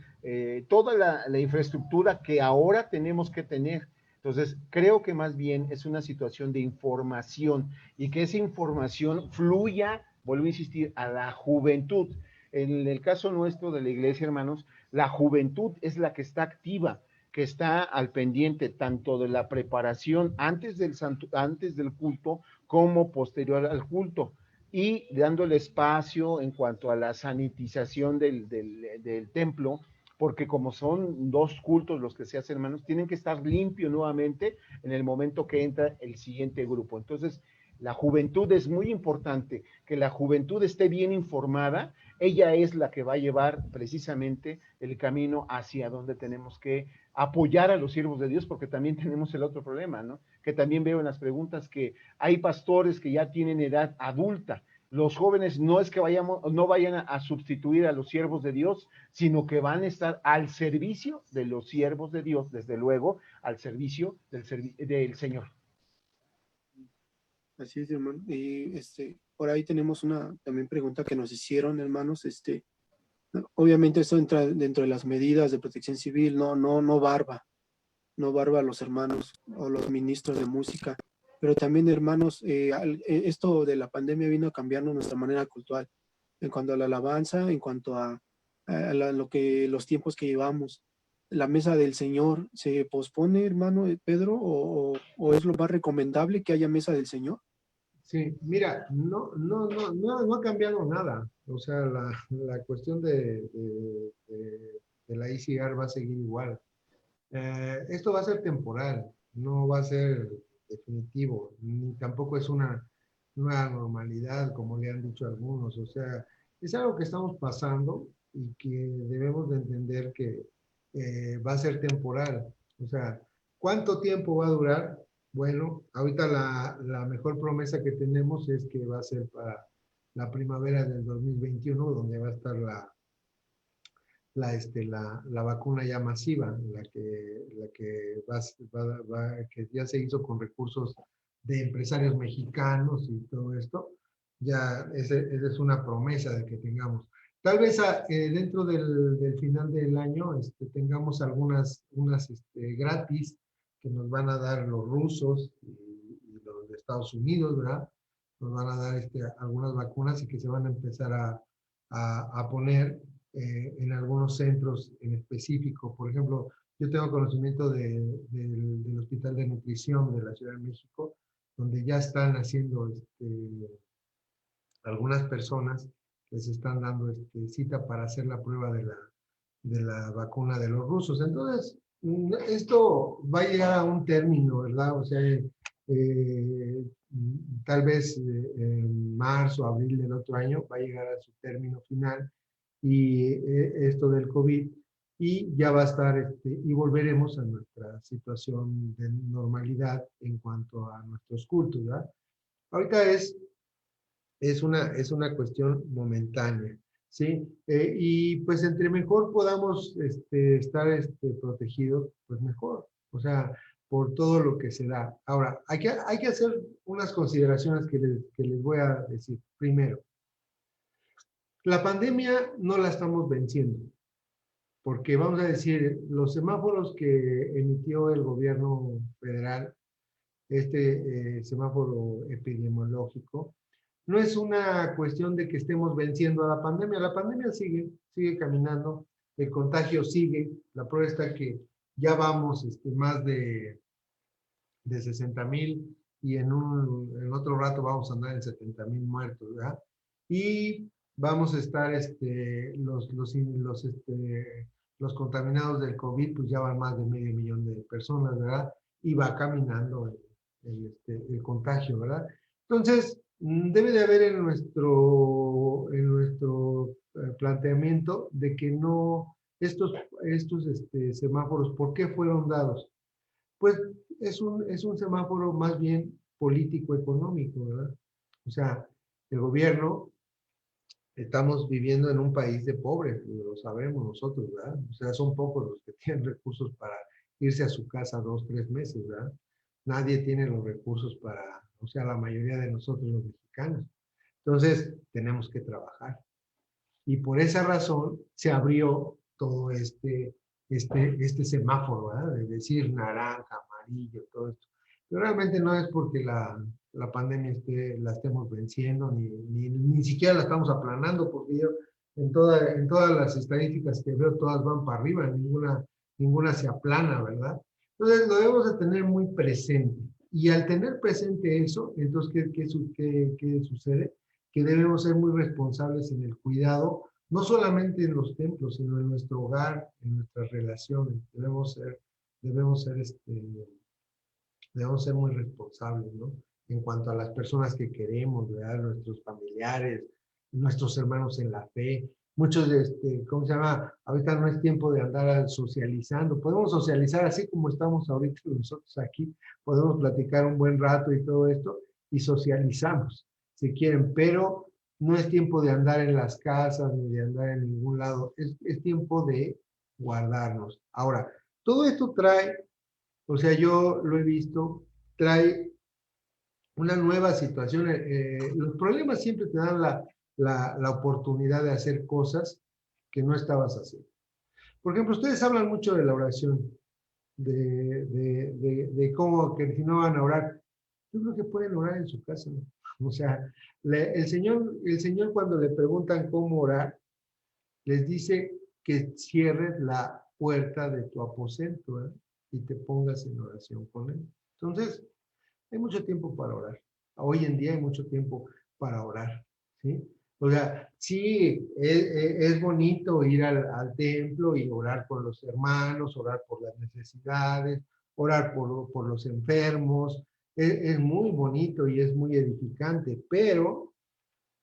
toda la infraestructura que ahora tenemos que tener. Entonces, creo que más bien es una situación de información y que esa información fluya, vuelvo a insistir, a la juventud. En el caso nuestro de la iglesia, hermanos, la juventud es la que está activa. que está al pendiente tanto de la preparación antes del culto como posterior al culto, y dándole espacio en cuanto a la sanitización del templo, porque como son 2 cultos los que se hacen, hermanos, tienen que estar limpios nuevamente en el momento que entra el siguiente grupo. Entonces, la juventud es muy importante, que la juventud esté bien informada. Ella es la que va a llevar precisamente el camino hacia donde tenemos que apoyar a los siervos de Dios, porque también tenemos el otro problema, ¿no? Que también veo en las preguntas que hay pastores que ya tienen edad adulta. Los jóvenes no es que no vayan a sustituir a los siervos de Dios, sino que van a estar al servicio de los siervos de Dios, desde luego, al servicio del Señor. Así es, hermano. Y por ahí tenemos una también pregunta que nos hicieron, hermanos. Obviamente esto entra dentro de las medidas de protección civil, no barba a los hermanos o los ministros de música, pero también, hermanos, esto de la pandemia vino a cambiarnos nuestra manera cultural, en cuanto a la alabanza, en cuanto a los tiempos que llevamos. La mesa del Señor se pospone, hermano Pedro, o es lo más recomendable que haya mesa del Señor. Sí, mira, no ha cambiado nada. O sea, la cuestión de la ICR va a seguir igual. Esto va a ser temporal, no va a ser definitivo, ni tampoco es una nueva normalidad, como le han dicho algunos. O sea, es algo que estamos pasando y que debemos de entender que va a ser temporal. O sea, ¿cuánto tiempo va a durar? Bueno, ahorita la mejor promesa que tenemos es que va a ser para la primavera del 2021, donde va a estar la vacuna ya masiva, que que ya se hizo con recursos de empresarios mexicanos y todo esto. Ya esa es una promesa de que tengamos. Tal vez dentro del final del año tengamos unas gratis que nos van a dar los rusos y los de Estados Unidos, ¿verdad? Nos van a dar algunas vacunas y que se van a empezar a poner en algunos centros en específico. Por ejemplo, yo tengo conocimiento del Hospital de Nutrición de la Ciudad de México, donde ya están haciendo algunas personas les están dando cita para hacer la prueba de la vacuna de los rusos. Entonces, esto va a llegar a un término, ¿verdad? O sea, tal vez en marzo, abril del otro año va a llegar a su término final y esto del COVID, y ya va a estar, y volveremos a nuestra situación de normalidad en cuanto a nuestros cultos, ¿verdad? Ahorita es una cuestión momentánea, ¿sí? Y pues entre mejor podamos estar protegidos, pues mejor, o sea, por todo lo que se da. Ahora, hay que hacer unas consideraciones que les voy a decir. Primero, la pandemia no la estamos venciendo, porque vamos a decir, los semáforos que emitió el gobierno federal, semáforo epidemiológico, no es una cuestión de que estemos venciendo a la pandemia sigue caminando, el contagio sigue, la prueba está que ya vamos más de 60,000 y en otro rato vamos a andar en 70,000 muertos, ¿verdad? Y vamos a estar, los contaminados del COVID, pues ya van más de 500,000 de personas, ¿verdad? Y va caminando el contagio, ¿verdad? Entonces, debe de haber en nuestro planteamiento de que no, estos semáforos, ¿por qué fueron dados? Pues es un semáforo más bien político-económico, ¿verdad? O sea, el gobierno, estamos viviendo en un país de pobres, lo sabemos nosotros, ¿verdad? O sea, son pocos los que tienen recursos para irse a su casa 2, 3 meses, ¿verdad? Nadie tiene los recursos para, o sea, la mayoría de nosotros los mexicanos. Entonces, tenemos que trabajar. Y por esa razón se abrió todo este semáforo, ¿verdad? De decir naranja, amarillo, todo esto. Pero realmente no es porque la pandemia la estemos venciendo, ni siquiera la estamos aplanando, porque yo en todas las estadísticas que veo, todas van para arriba, ninguna ninguna se aplana, ¿verdad? Entonces lo debemos de tener muy presente. Y al tener presente eso, entonces, ¿qué sucede? Que debemos ser muy responsables en el cuidado, no solamente en los templos, sino en nuestro hogar, en nuestras relaciones. Debemos ser muy responsables, ¿no? En cuanto a las personas que queremos, ¿verdad? Nuestros familiares, nuestros hermanos en la fe. Muchos, ¿cómo se llama? Ahorita no es tiempo de andar socializando. Podemos socializar así como estamos ahorita nosotros aquí. Podemos platicar un buen rato y todo esto y socializamos, si quieren, pero no es tiempo de andar en las casas ni de andar en ningún lado. Es tiempo de guardarnos. Ahora, todo esto trae, o sea, yo lo he visto, trae una nueva situación. Los problemas siempre te dan la oportunidad de hacer cosas que no estabas haciendo. Por ejemplo, ustedes hablan mucho de la oración, de cómo que si no van a orar. Yo creo que pueden orar en su casa, ¿no? O sea, el Señor cuando le preguntan cómo orar, les dice que cierres la puerta de tu aposento, ¿verdad? Y te pongas en oración con Él. Entonces, hay mucho tiempo para orar. Hoy en día hay mucho tiempo para orar, ¿sí? O sea, sí, es bonito ir al templo y orar por los hermanos, orar por las necesidades, orar por los enfermos. Es muy bonito y es muy edificante, pero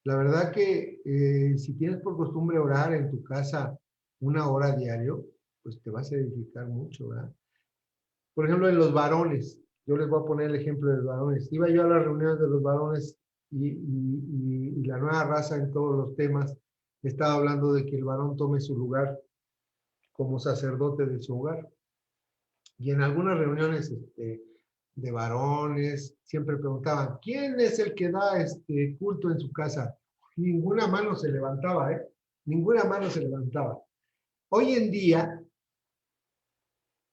la verdad que si tienes por costumbre orar en tu casa 1 hora diario, pues te vas a edificar mucho, ¿verdad? Por ejemplo, en los varones, yo les voy a poner el ejemplo de los varones. Iba yo a las reuniones de los varones y la nueva raza en todos los temas estaba hablando de que el varón tome su lugar como sacerdote de su hogar. Y en algunas reuniones de varones siempre preguntaban, ¿quién es el que da culto en su casa? Ninguna mano se levantaba, ¿eh? Ninguna mano se levantaba. Hoy en día,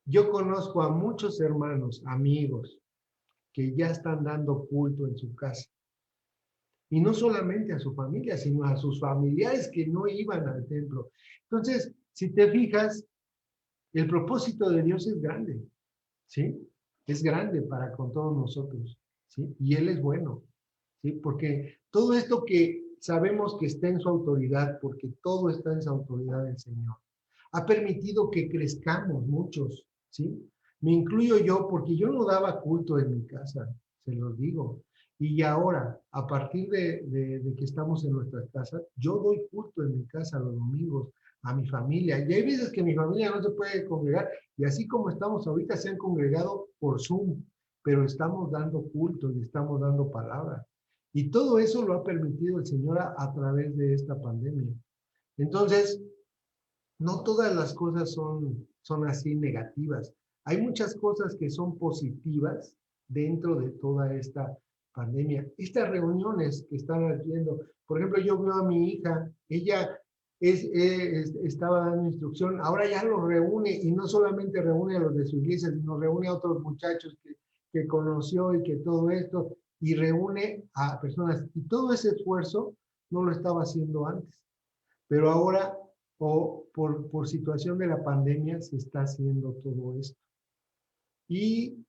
yo conozco a muchos hermanos, amigos, que ya están dando culto en su casa. Y no solamente a su familia, sino a sus familiares que no iban al templo. Entonces, si te fijas, el propósito de Dios es grande, ¿sí? Es grande para con todos nosotros, ¿sí? Y Él es bueno, ¿sí? Porque todo esto que sabemos que está en su autoridad, porque todo está en su autoridad del Señor, ha permitido que crezcamos muchos, ¿sí? Me incluyo yo porque yo no daba culto en mi casa, se los digo. Y ahora, a partir de que estamos en nuestras casas, yo doy culto en mi casa los domingos a mi familia. Y hay veces que mi familia no se puede congregar, y así como estamos ahorita, se han congregado por Zoom, pero estamos dando culto y estamos dando palabra. Y todo eso lo ha permitido el Señor a través de esta pandemia. Entonces, no todas las cosas son así negativas. Hay muchas cosas que son positivas dentro de toda esta pandemia. Estas reuniones que están haciendo, por ejemplo, yo veo a mi hija, ella estaba dando instrucción, ahora ya los reúne, y no solamente reúne a los de su iglesia, sino reúne a otros muchachos que conoció y que todo esto, y reúne a personas. Y todo ese esfuerzo no lo estaba haciendo antes. Pero ahora, por situación de la pandemia, se está haciendo todo esto. Y,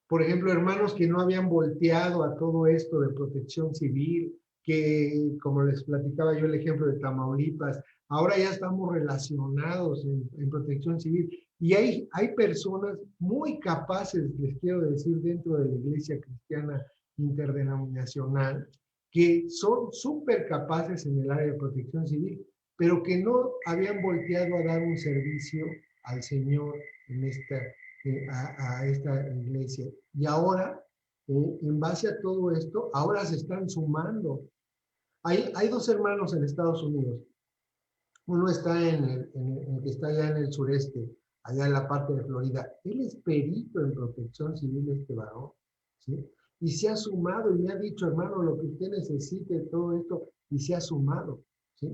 por ejemplo, hermanos que no habían volteado a todo esto de protección civil, que, como les platicaba yo el ejemplo de Tamaulipas, ahora ya estamos relacionados en protección civil. Y hay personas muy capaces, les quiero decir, dentro de la Iglesia Cristiana Interdenominacional, que son súper capaces en el área de protección civil, pero que no habían volteado a dar un servicio al Señor en a esta iglesia. Y ahora, en base a todo esto, ahora se están sumando. Hay 2 hermanos en Estados Unidos. Uno está en el que está allá en el sureste, allá en la parte de Florida. Él es perito en protección civil, este varón, ¿sí? Y se ha sumado y me ha dicho, hermano, lo que usted necesite, todo esto, y se ha sumado, ¿sí?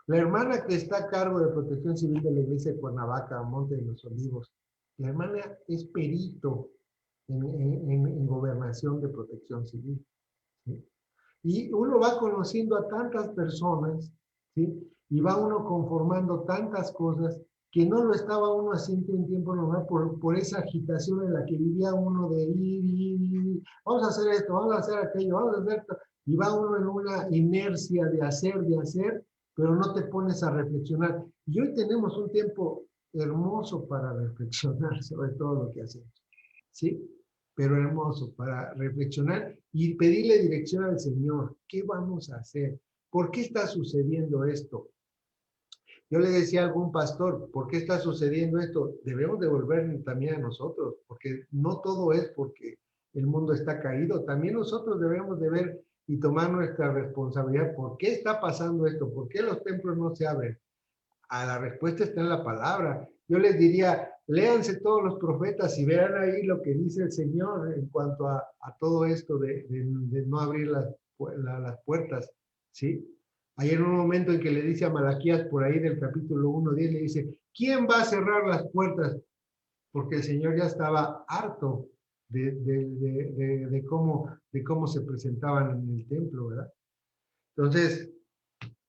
La hermana que está a cargo de protección civil de la iglesia de Cuernavaca, Monte de los Olivos, la hermana es perito en gobernación de protección civil, ¿sí? Y uno va conociendo a tantas personas, ¿sí? Y va uno conformando tantas cosas que no lo estaba uno haciendo en tiempo normal por esa agitación en la que vivía uno de ir, vamos a hacer esto, vamos a hacer aquello, vamos a hacer esto, y va uno en una inercia de hacer, pero no te pones a reflexionar. Y hoy tenemos un tiempo hermoso para reflexionar sobre todo lo que hacemos, ¿sí? Pero hermoso para reflexionar y pedirle dirección al Señor. ¿Qué vamos a hacer? ¿Por qué está sucediendo esto? Yo le decía a algún pastor, ¿por qué está sucediendo esto? Debemos devolver también a nosotros, porque no todo es porque el mundo está caído. También nosotros debemos de ver y tomar nuestra responsabilidad. ¿Por qué está pasando esto? ¿Por qué los templos no se abren? La respuesta está en la palabra. Yo les diría, léanse todos los profetas y vean ahí lo que dice el Señor en cuanto a todo esto de no abrir las puertas, ¿sí? Hay en un momento en que le dice a Malaquías, por ahí del capítulo 1:10, le dice, ¿quién va a cerrar las puertas? Porque el Señor ya estaba harto de cómo se presentaban en el templo, ¿verdad? Entonces,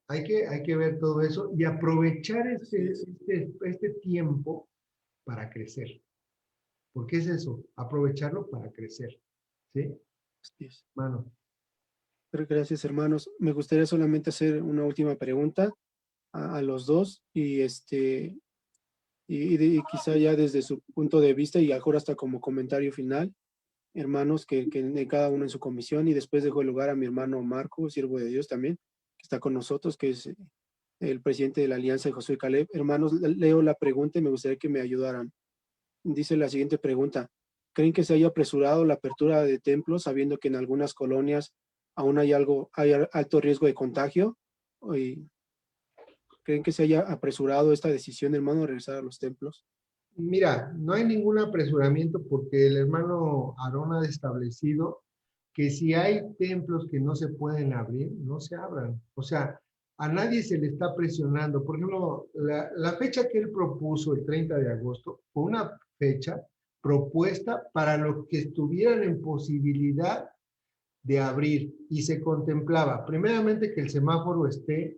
hay que ver todo eso y aprovechar este tiempo para crecer. ¿Por qué es eso? Aprovecharlo para crecer. ¿Sí? Así es. Mano. Gracias, hermanos. Me gustaría solamente hacer una última pregunta a los dos y y quizá ya desde su punto de vista y ahora hasta como comentario final, hermanos, que de cada uno en su comisión, y después dejo el lugar a mi hermano Marco, siervo de Dios también, que está con nosotros, que es el presidente de la Alianza de Josué Caleb. Hermanos, leo la pregunta y me gustaría que me ayudaran. Dice la siguiente pregunta: ¿creen que se haya apresurado la apertura de templos sabiendo que en algunas colonias aún hay alto riesgo de contagio? ¿Creen que se haya apresurado esta decisión, hermano, de regresar a los templos? Mira, no hay ningún apresuramiento porque el hermano Aarón ha establecido que si hay templos que no se pueden abrir, no se abran. O sea, a nadie se le está presionando. Por ejemplo, la fecha que él propuso, el 30 de agosto, fue una fecha propuesta para los que estuvieran en posibilidad de abrir y se contemplaba, primeramente, que el semáforo esté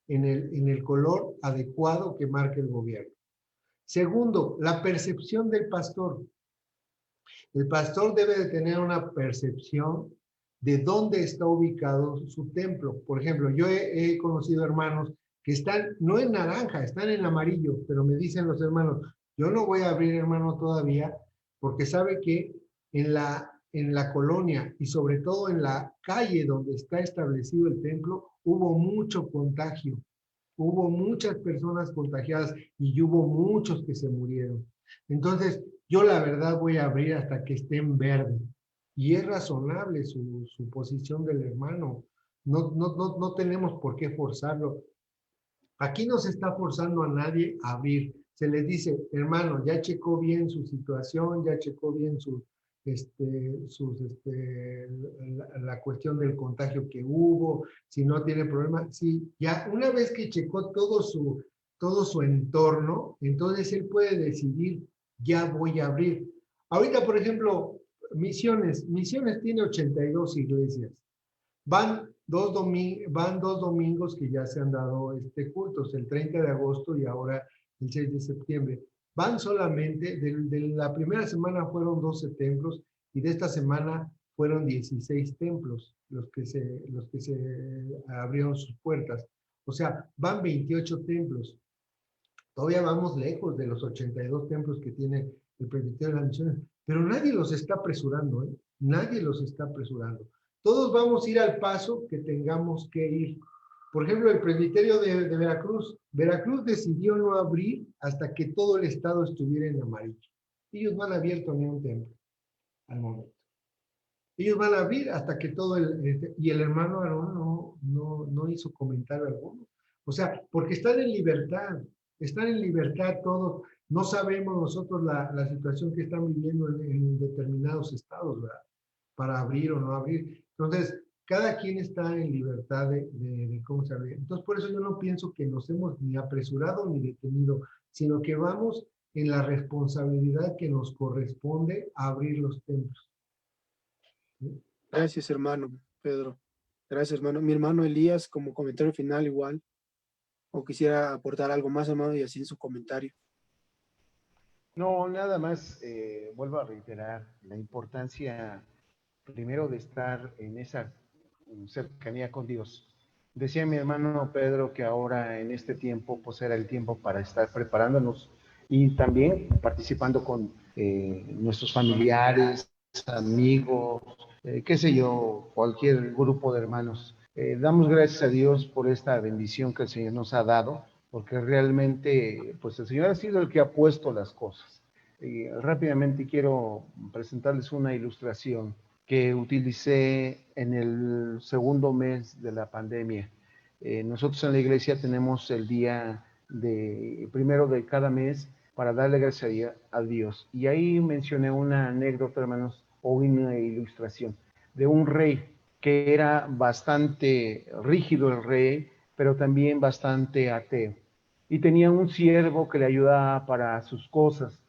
en el color adecuado que marque el gobierno. Segundo, la percepción del pastor. El pastor debe de tener una percepción de dónde está ubicado su templo. Por ejemplo, yo he conocido hermanos que están, no en naranja, están en amarillo, pero me dicen los hermanos, yo no voy a abrir, hermano, todavía, porque sabe que en la colonia y sobre todo en la calle donde está establecido el templo, hubo mucho contagio. Hubo muchas personas contagiadas y hubo muchos que se murieron. Entonces, yo la verdad voy a abrir hasta que esté en verde. Y es razonable su posición del hermano. No tenemos por qué forzarlo. Aquí no se está forzando a nadie a abrir. Se les dice, hermano, ya checó bien su situación, ya checó bien la cuestión del contagio que hubo, si no tiene problema. Sí, ya una vez que checó todo su entorno, entonces él puede decidir, ya voy a abrir. Ahorita, por ejemplo, Misiones tiene 82 iglesias. Van dos domingos que ya se han dado cultos, el 30 de agosto y ahora el 6 de septiembre. Van solamente, de la primera semana fueron 12 templos y de esta semana fueron 16 templos los que se abrieron sus puertas. O sea, van 28 templos. Todavía vamos lejos de los 82 templos que tiene el presbiterio de las Misiones, pero nadie los está apresurando, ¿eh? Nadie los está apresurando. Todos vamos a ir al paso que tengamos que ir. Por ejemplo, el presbiterio de Veracruz. Veracruz decidió no abrir hasta que todo el estado estuviera en amarillo. Ellos no han abierto ni un templo al momento. Ellos van a abrir hasta que todo y el hermano Aarón no hizo comentario alguno. O sea, porque están en libertad todos. No sabemos nosotros la situación que están viviendo en determinados estados, ¿verdad? Para abrir o no abrir. Entonces, cada quien está en libertad de cómo se abre. Entonces, por eso yo no pienso que nos hemos ni apresurado ni detenido, sino que vamos en la responsabilidad que nos corresponde a abrir los templos. ¿Sí? Gracias, hermano Pedro. Gracias, hermano. Mi hermano Elías, como comentario final igual, o quisiera aportar algo más, hermano, y así en su comentario. No, nada más, vuelvo a reiterar la importancia primero de estar en esa cercanía con Dios. Decía mi hermano Pedro que ahora en este tiempo pues era el tiempo para estar preparándonos y también participando con nuestros familiares, amigos, qué sé yo, cualquier grupo de hermanos. Damos gracias a Dios por esta bendición que el Señor nos ha dado, porque realmente pues el Señor ha sido el que ha puesto las cosas. Rápidamente quiero presentarles una ilustración que utilicé en el segundo mes de la pandemia. Nosotros en la iglesia tenemos el día primero de cada mes para darle gracias a Dios. Y ahí mencioné una anécdota, hermanos, o una ilustración de un rey que era bastante rígido el rey, pero también bastante ateo. Y tenía un siervo que le ayudaba para sus cosas.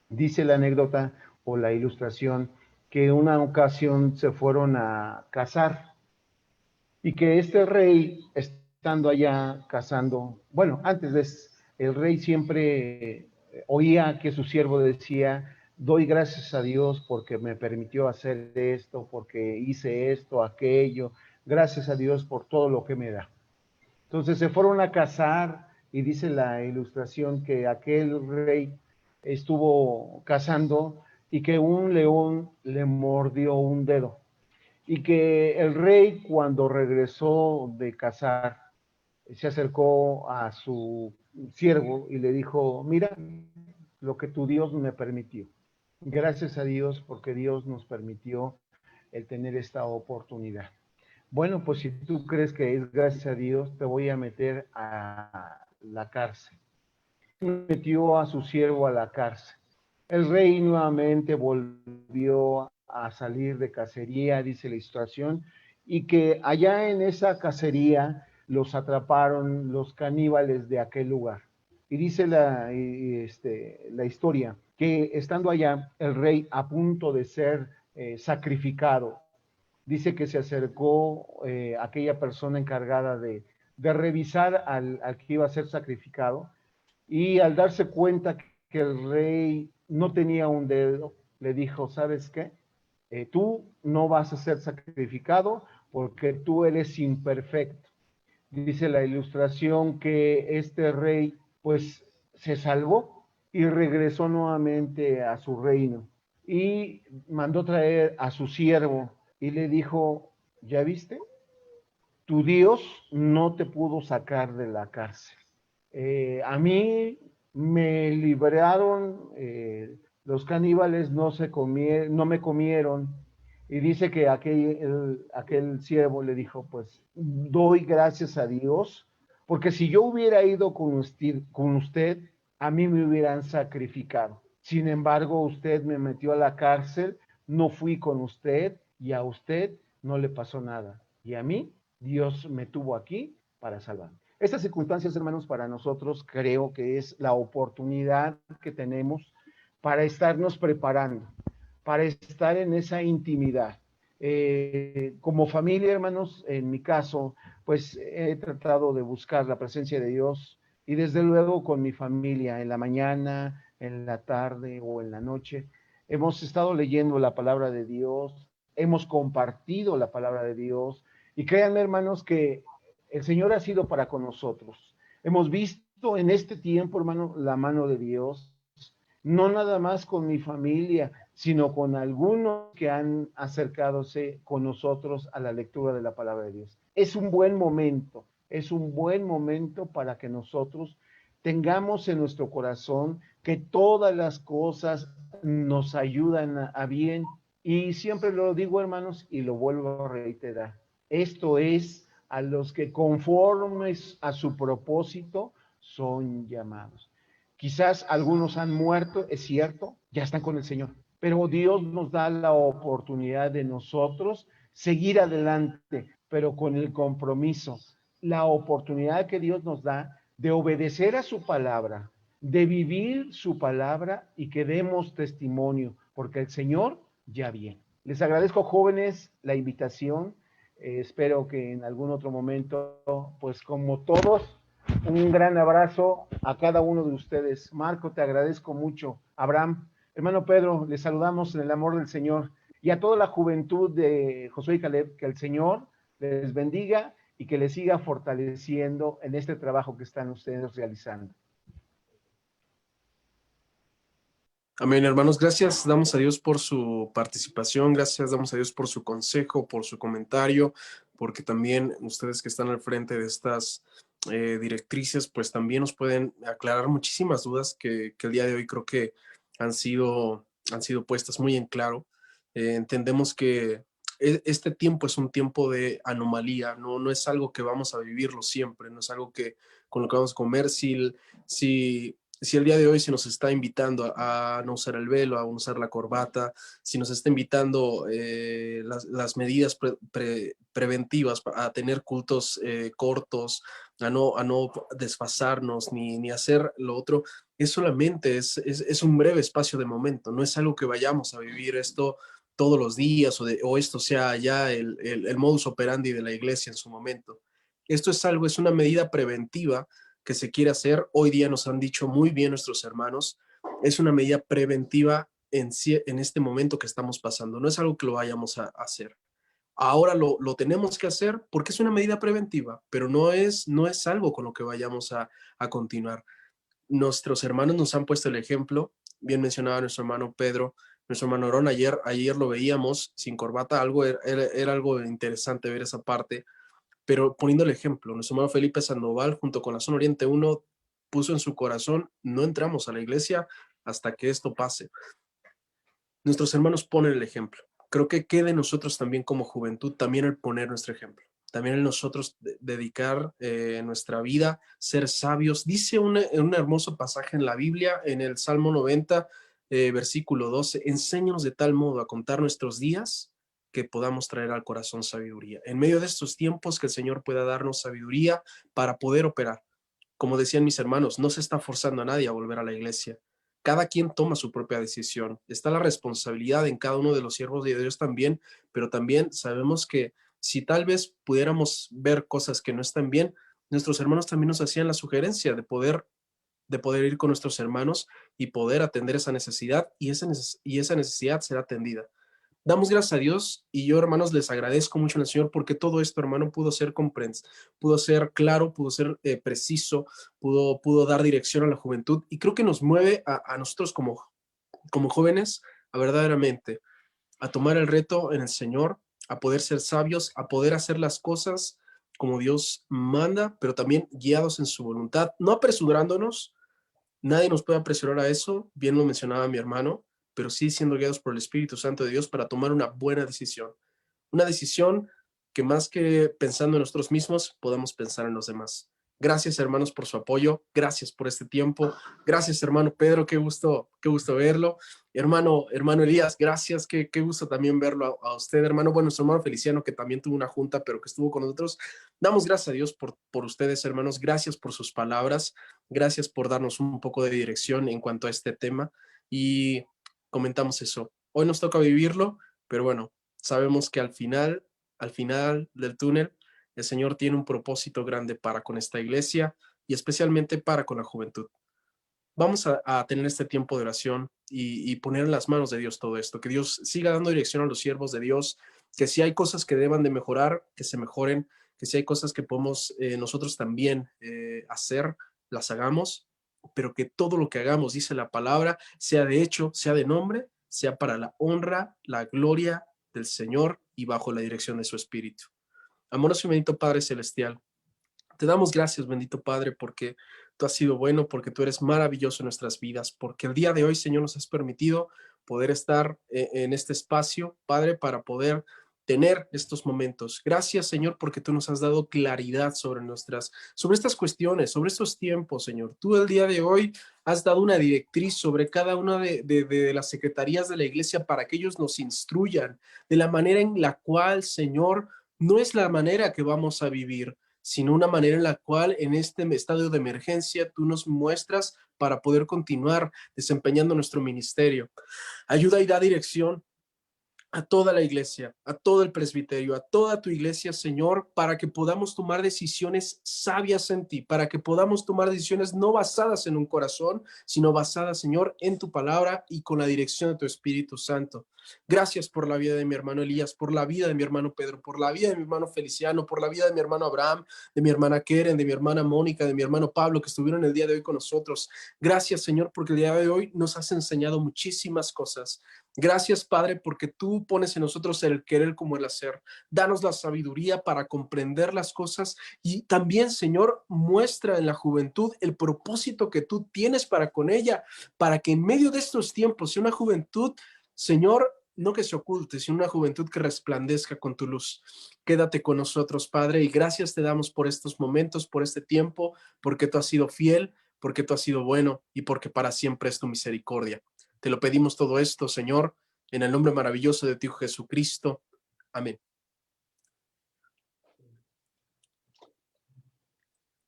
Dice la anécdota o la ilustración que una ocasión se fueron a cazar y que este rey, estando allá cazando, bueno, antes de el rey siempre oía que su siervo decía, doy gracias a Dios porque me permitió hacer esto, porque hice esto, aquello, gracias a Dios por todo lo que me da. Entonces se fueron a cazar y dice la ilustración que aquel rey estuvo cazando y que un león le mordió un dedo y que el rey cuando regresó de cazar se acercó a su siervo y le dijo, mira lo que tu Dios me permitió. Gracias a Dios porque Dios nos permitió el tener esta oportunidad. Bueno, pues si tú crees que es gracias a Dios, te voy a meter a la cárcel. Metió a su siervo a la cárcel. El rey nuevamente volvió a salir de cacería, dice la ilustración, y que allá en esa cacería los atraparon los caníbales de aquel lugar. Y dice la historia que estando allá, el rey a punto de ser sacrificado, dice que se acercó aquella persona encargada de revisar al que iba a ser sacrificado y al darse cuenta que el rey no tenía un dedo, le dijo, ¿sabes qué? Tú no vas a ser sacrificado porque tú eres imperfecto. Dice la ilustración que este rey pues se salvó y regresó nuevamente a su reino y mandó traer a su siervo y le dijo, ¿ya viste? Tu Dios no te pudo sacar de la cárcel. A mí me libraron, los caníbales no me comieron, y dice que aquel siervo le dijo, pues doy gracias a Dios, porque si yo hubiera ido con usted, a mí me hubieran sacrificado. Sin embargo, usted me metió a la cárcel, no fui con usted y a usted no le pasó nada. Y a mí, Dios me tuvo aquí para salvarme. Estas circunstancias, hermanos, para nosotros creo que es la oportunidad que tenemos para estarnos preparando, para estar en esa intimidad. Como familia, hermanos, en mi caso, pues he tratado de buscar la presencia de Dios y desde luego con mi familia en la mañana, en la tarde o en la noche. Hemos estado leyendo la palabra de Dios, hemos compartido la palabra de Dios y créanme, hermanos, que el Señor ha sido para con nosotros. Hemos visto en este tiempo, hermano, la mano de Dios, no nada más con mi familia, sino con algunos que han acercadose con nosotros a la lectura de la palabra de Dios. Es un buen momento para que nosotros tengamos en nuestro corazón que todas las cosas nos ayudan a bien. Y siempre lo digo, hermanos, y lo vuelvo a reiterar. Esto es a los que conformes a su propósito son llamados. Quizás algunos han muerto, es cierto, ya están con el Señor, pero Dios nos da la oportunidad de nosotros seguir adelante, pero con el compromiso, la oportunidad que Dios nos da de obedecer a su palabra, de vivir su palabra y que demos testimonio, porque el Señor ya viene. Les agradezco, jóvenes, la invitación. Espero que en algún otro momento, pues como todos, un gran abrazo a cada uno de ustedes. Marco, te agradezco mucho Abraham. Hermano Pedro, le saludamos en el amor del Señor y a toda la juventud de Josué y Caleb, que el Señor les bendiga y que les siga fortaleciendo en este trabajo que están ustedes realizando. Amén, hermanos. Gracias, damos a Dios por su participación, gracias, damos a Dios por su consejo, por su comentario, porque también ustedes que están al frente de estas directrices, pues también nos pueden aclarar muchísimas dudas que el día de hoy creo que han sido puestas muy en claro. Entendemos que este tiempo es un tiempo de anomalía, no es algo que vamos a vivirlo siempre, no es algo que con lo que vamos a comer. Si el día de hoy se nos está invitando a no usar el velo, a usar la corbata, si nos está invitando las medidas preventivas a tener cultos cortos, a no desfasarnos ni hacer lo otro, es solamente, es un breve espacio de momento, no es algo que vayamos a vivir esto todos los días o esto sea ya el modus operandi de la iglesia en su momento. Esto es algo, es una medida preventiva que se quiere hacer. Hoy día nos han dicho muy bien nuestros hermanos, es una medida preventiva en este momento que estamos pasando, no es algo que lo vayamos a hacer. Ahora lo tenemos que hacer porque es una medida preventiva, pero no es algo con lo que vayamos a continuar. Nuestros hermanos nos han puesto el ejemplo, bien mencionaba nuestro hermano Pedro, nuestro hermano Aaron, ayer lo veíamos sin corbata, era algo interesante ver esa parte, pero poniendo el ejemplo, nuestro hermano Felipe Sandoval junto con la Zona Oriente 1 puso en su corazón, no entramos a la iglesia hasta que esto pase. Nuestros hermanos ponen el ejemplo. Creo que queda en nosotros también como juventud, también el poner nuestro ejemplo. También en nosotros dedicar nuestra vida, ser sabios. Dice un hermoso pasaje en la Biblia, en el Salmo 90, versículo 12, enséñanos de tal modo a contar nuestros días que podamos traer al corazón sabiduría. En medio de estos tiempos que el Señor pueda darnos sabiduría para poder operar. Como decían mis hermanos, no se está forzando a nadie a volver a la iglesia. Cada quien toma su propia decisión. Está la responsabilidad en cada uno de los siervos de Dios también, pero también sabemos que si tal vez pudiéramos ver cosas que no están bien, nuestros hermanos también nos hacían la sugerencia de poder ir con nuestros hermanos y poder atender esa necesidad y esa necesidad será atendida. Damos gracias a Dios y yo, hermanos, les agradezco mucho al Señor porque todo esto, hermano, pudo ser claro, pudo ser preciso, pudo dar dirección a la juventud y creo que nos mueve a nosotros como jóvenes a verdaderamente a tomar el reto en el Señor, a poder ser sabios, a poder hacer las cosas como Dios manda, pero también guiados en su voluntad, no apresurándonos. Nadie nos puede apresurar a eso, bien lo mencionaba mi hermano, pero sí siendo guiados por el Espíritu Santo de Dios para tomar una buena decisión. Una decisión que más que pensando en nosotros mismos, podamos pensar en los demás. Gracias, hermanos, por su apoyo. Gracias por este tiempo. Gracias, hermano Pedro. Qué gusto verlo. Hermano Elías, gracias. Qué gusto también verlo a usted, hermano. Bueno, nuestro hermano Feliciano, que también tuvo una junta, pero que estuvo con nosotros. Damos gracias a Dios por ustedes, hermanos. Gracias por sus palabras. Gracias por darnos un poco de dirección en cuanto a este tema. Y comentamos eso. Hoy nos toca vivirlo, pero bueno, sabemos que al final del túnel, el Señor tiene un propósito grande para con esta iglesia y especialmente para con la juventud. Vamos a tener este tiempo de oración y poner en las manos de Dios todo esto, que Dios siga dando dirección a los siervos de Dios, que si hay cosas que deban de mejorar, que se mejoren, que si hay cosas que podemos nosotros también hacer, las hagamos, pero que todo lo que hagamos, dice la palabra, sea de hecho, sea de nombre, sea para la honra, la gloria del Señor y bajo la dirección de su Espíritu. Amoroso y bendito Padre Celestial, te damos gracias, bendito Padre, porque tú has sido bueno, porque tú eres maravilloso en nuestras vidas, porque el día de hoy, Señor, nos has permitido poder estar en este espacio, Padre, para poder tener estos momentos. Gracias, Señor, porque tú nos has dado claridad sobre estas cuestiones, sobre estos tiempos, Señor. Tú el día de hoy has dado una directriz sobre cada una de las secretarías de la iglesia para que ellos nos instruyan de la manera en la cual, Señor, no es la manera que vamos a vivir, sino una manera en la cual en este estado de emergencia tú nos muestras para poder continuar desempeñando nuestro ministerio. Ayuda y da dirección a toda la iglesia, a todo el presbiterio, a toda tu iglesia, Señor, para que podamos tomar decisiones sabias en ti, para que podamos tomar decisiones no basadas en un corazón, sino basadas, Señor, en tu palabra y con la dirección de tu Espíritu Santo. Gracias por la vida de mi hermano Elías, por la vida de mi hermano Pedro, por la vida de mi hermano Feliciano, por la vida de mi hermano Abraham, de mi hermana Keren, de mi hermana Mónica, de mi hermano Pablo, que estuvieron el día de hoy con nosotros. Gracias, Señor, porque el día de hoy nos has enseñado muchísimas cosas. Gracias, Padre, porque tú pones en nosotros el querer como el hacer. Danos la sabiduría para comprender las cosas y también, Señor, muestra en la juventud el propósito que tú tienes para con ella, para que en medio de estos tiempos sea una juventud, Señor, no que se oculte, sino una juventud que resplandezca con tu luz. Quédate con nosotros, Padre, y gracias te damos por estos momentos, por este tiempo, porque tú has sido fiel, porque tú has sido bueno y porque para siempre es tu misericordia. Te lo pedimos todo esto, Señor, en el nombre maravilloso de tu Hijo Jesucristo. Amén.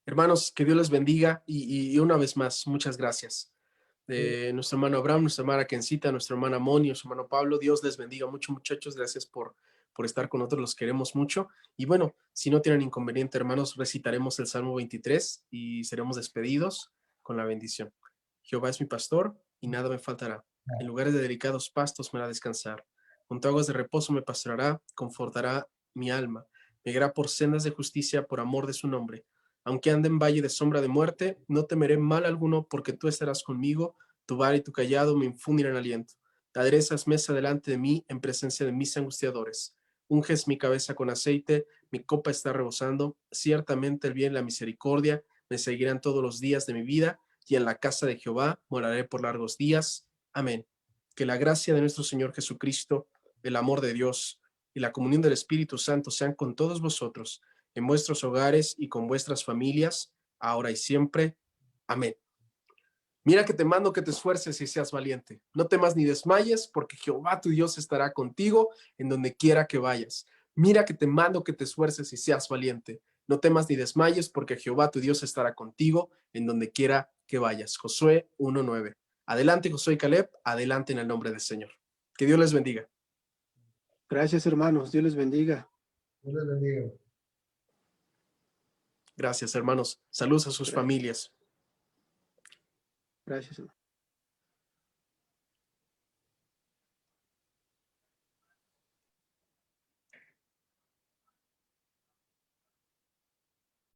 Hermanos, que Dios les bendiga y una vez más, muchas gracias. Nuestro hermano Abraham, nuestra hermana Kencita, nuestra hermana Moni, nuestro hermano Pablo, Dios les bendiga mucho, muchachos. Gracias por estar con nosotros, los queremos mucho. Y bueno, si no tienen inconveniente, hermanos, recitaremos el Salmo 23 y seremos despedidos con la bendición. Jehová es mi pastor y nada me faltará. En lugares de delicados pastos me hará descansar. Junto a aguas de reposo me pastoreará, confortará mi alma. Me guiará por sendas de justicia por amor de su nombre. Aunque ande en valle de sombra de muerte, no temeré mal alguno, porque tú estarás conmigo, tu vara y tu cayado me infundirán aliento. Aderezas mesa delante de mí en presencia de mis angustiadores. Unges mi cabeza con aceite, mi copa está rebosando. Ciertamente el bien y la misericordia me seguirán todos los días de mi vida, y en la casa de Jehová moraré por largos días. Amén. Que la gracia de nuestro Señor Jesucristo, el amor de Dios y la comunión del Espíritu Santo sean con todos vosotros, en vuestros hogares y con vuestras familias, ahora y siempre. Amén. Mira que te mando que te esfuerces y seas valiente. No temas ni desmayes, porque Jehová tu Dios estará contigo en donde quiera que vayas. Mira que te mando que te esfuerces y seas valiente. No temas ni desmayes, porque Jehová tu Dios estará contigo en donde quiera que vayas. Josué 1:9. Adelante, Josué y Caleb, adelante en el nombre del Señor. Que Dios les bendiga. Gracias, hermanos. Dios les bendiga. Dios les bendiga. Gracias, hermanos. Saludos a sus familias. Gracias, hermano.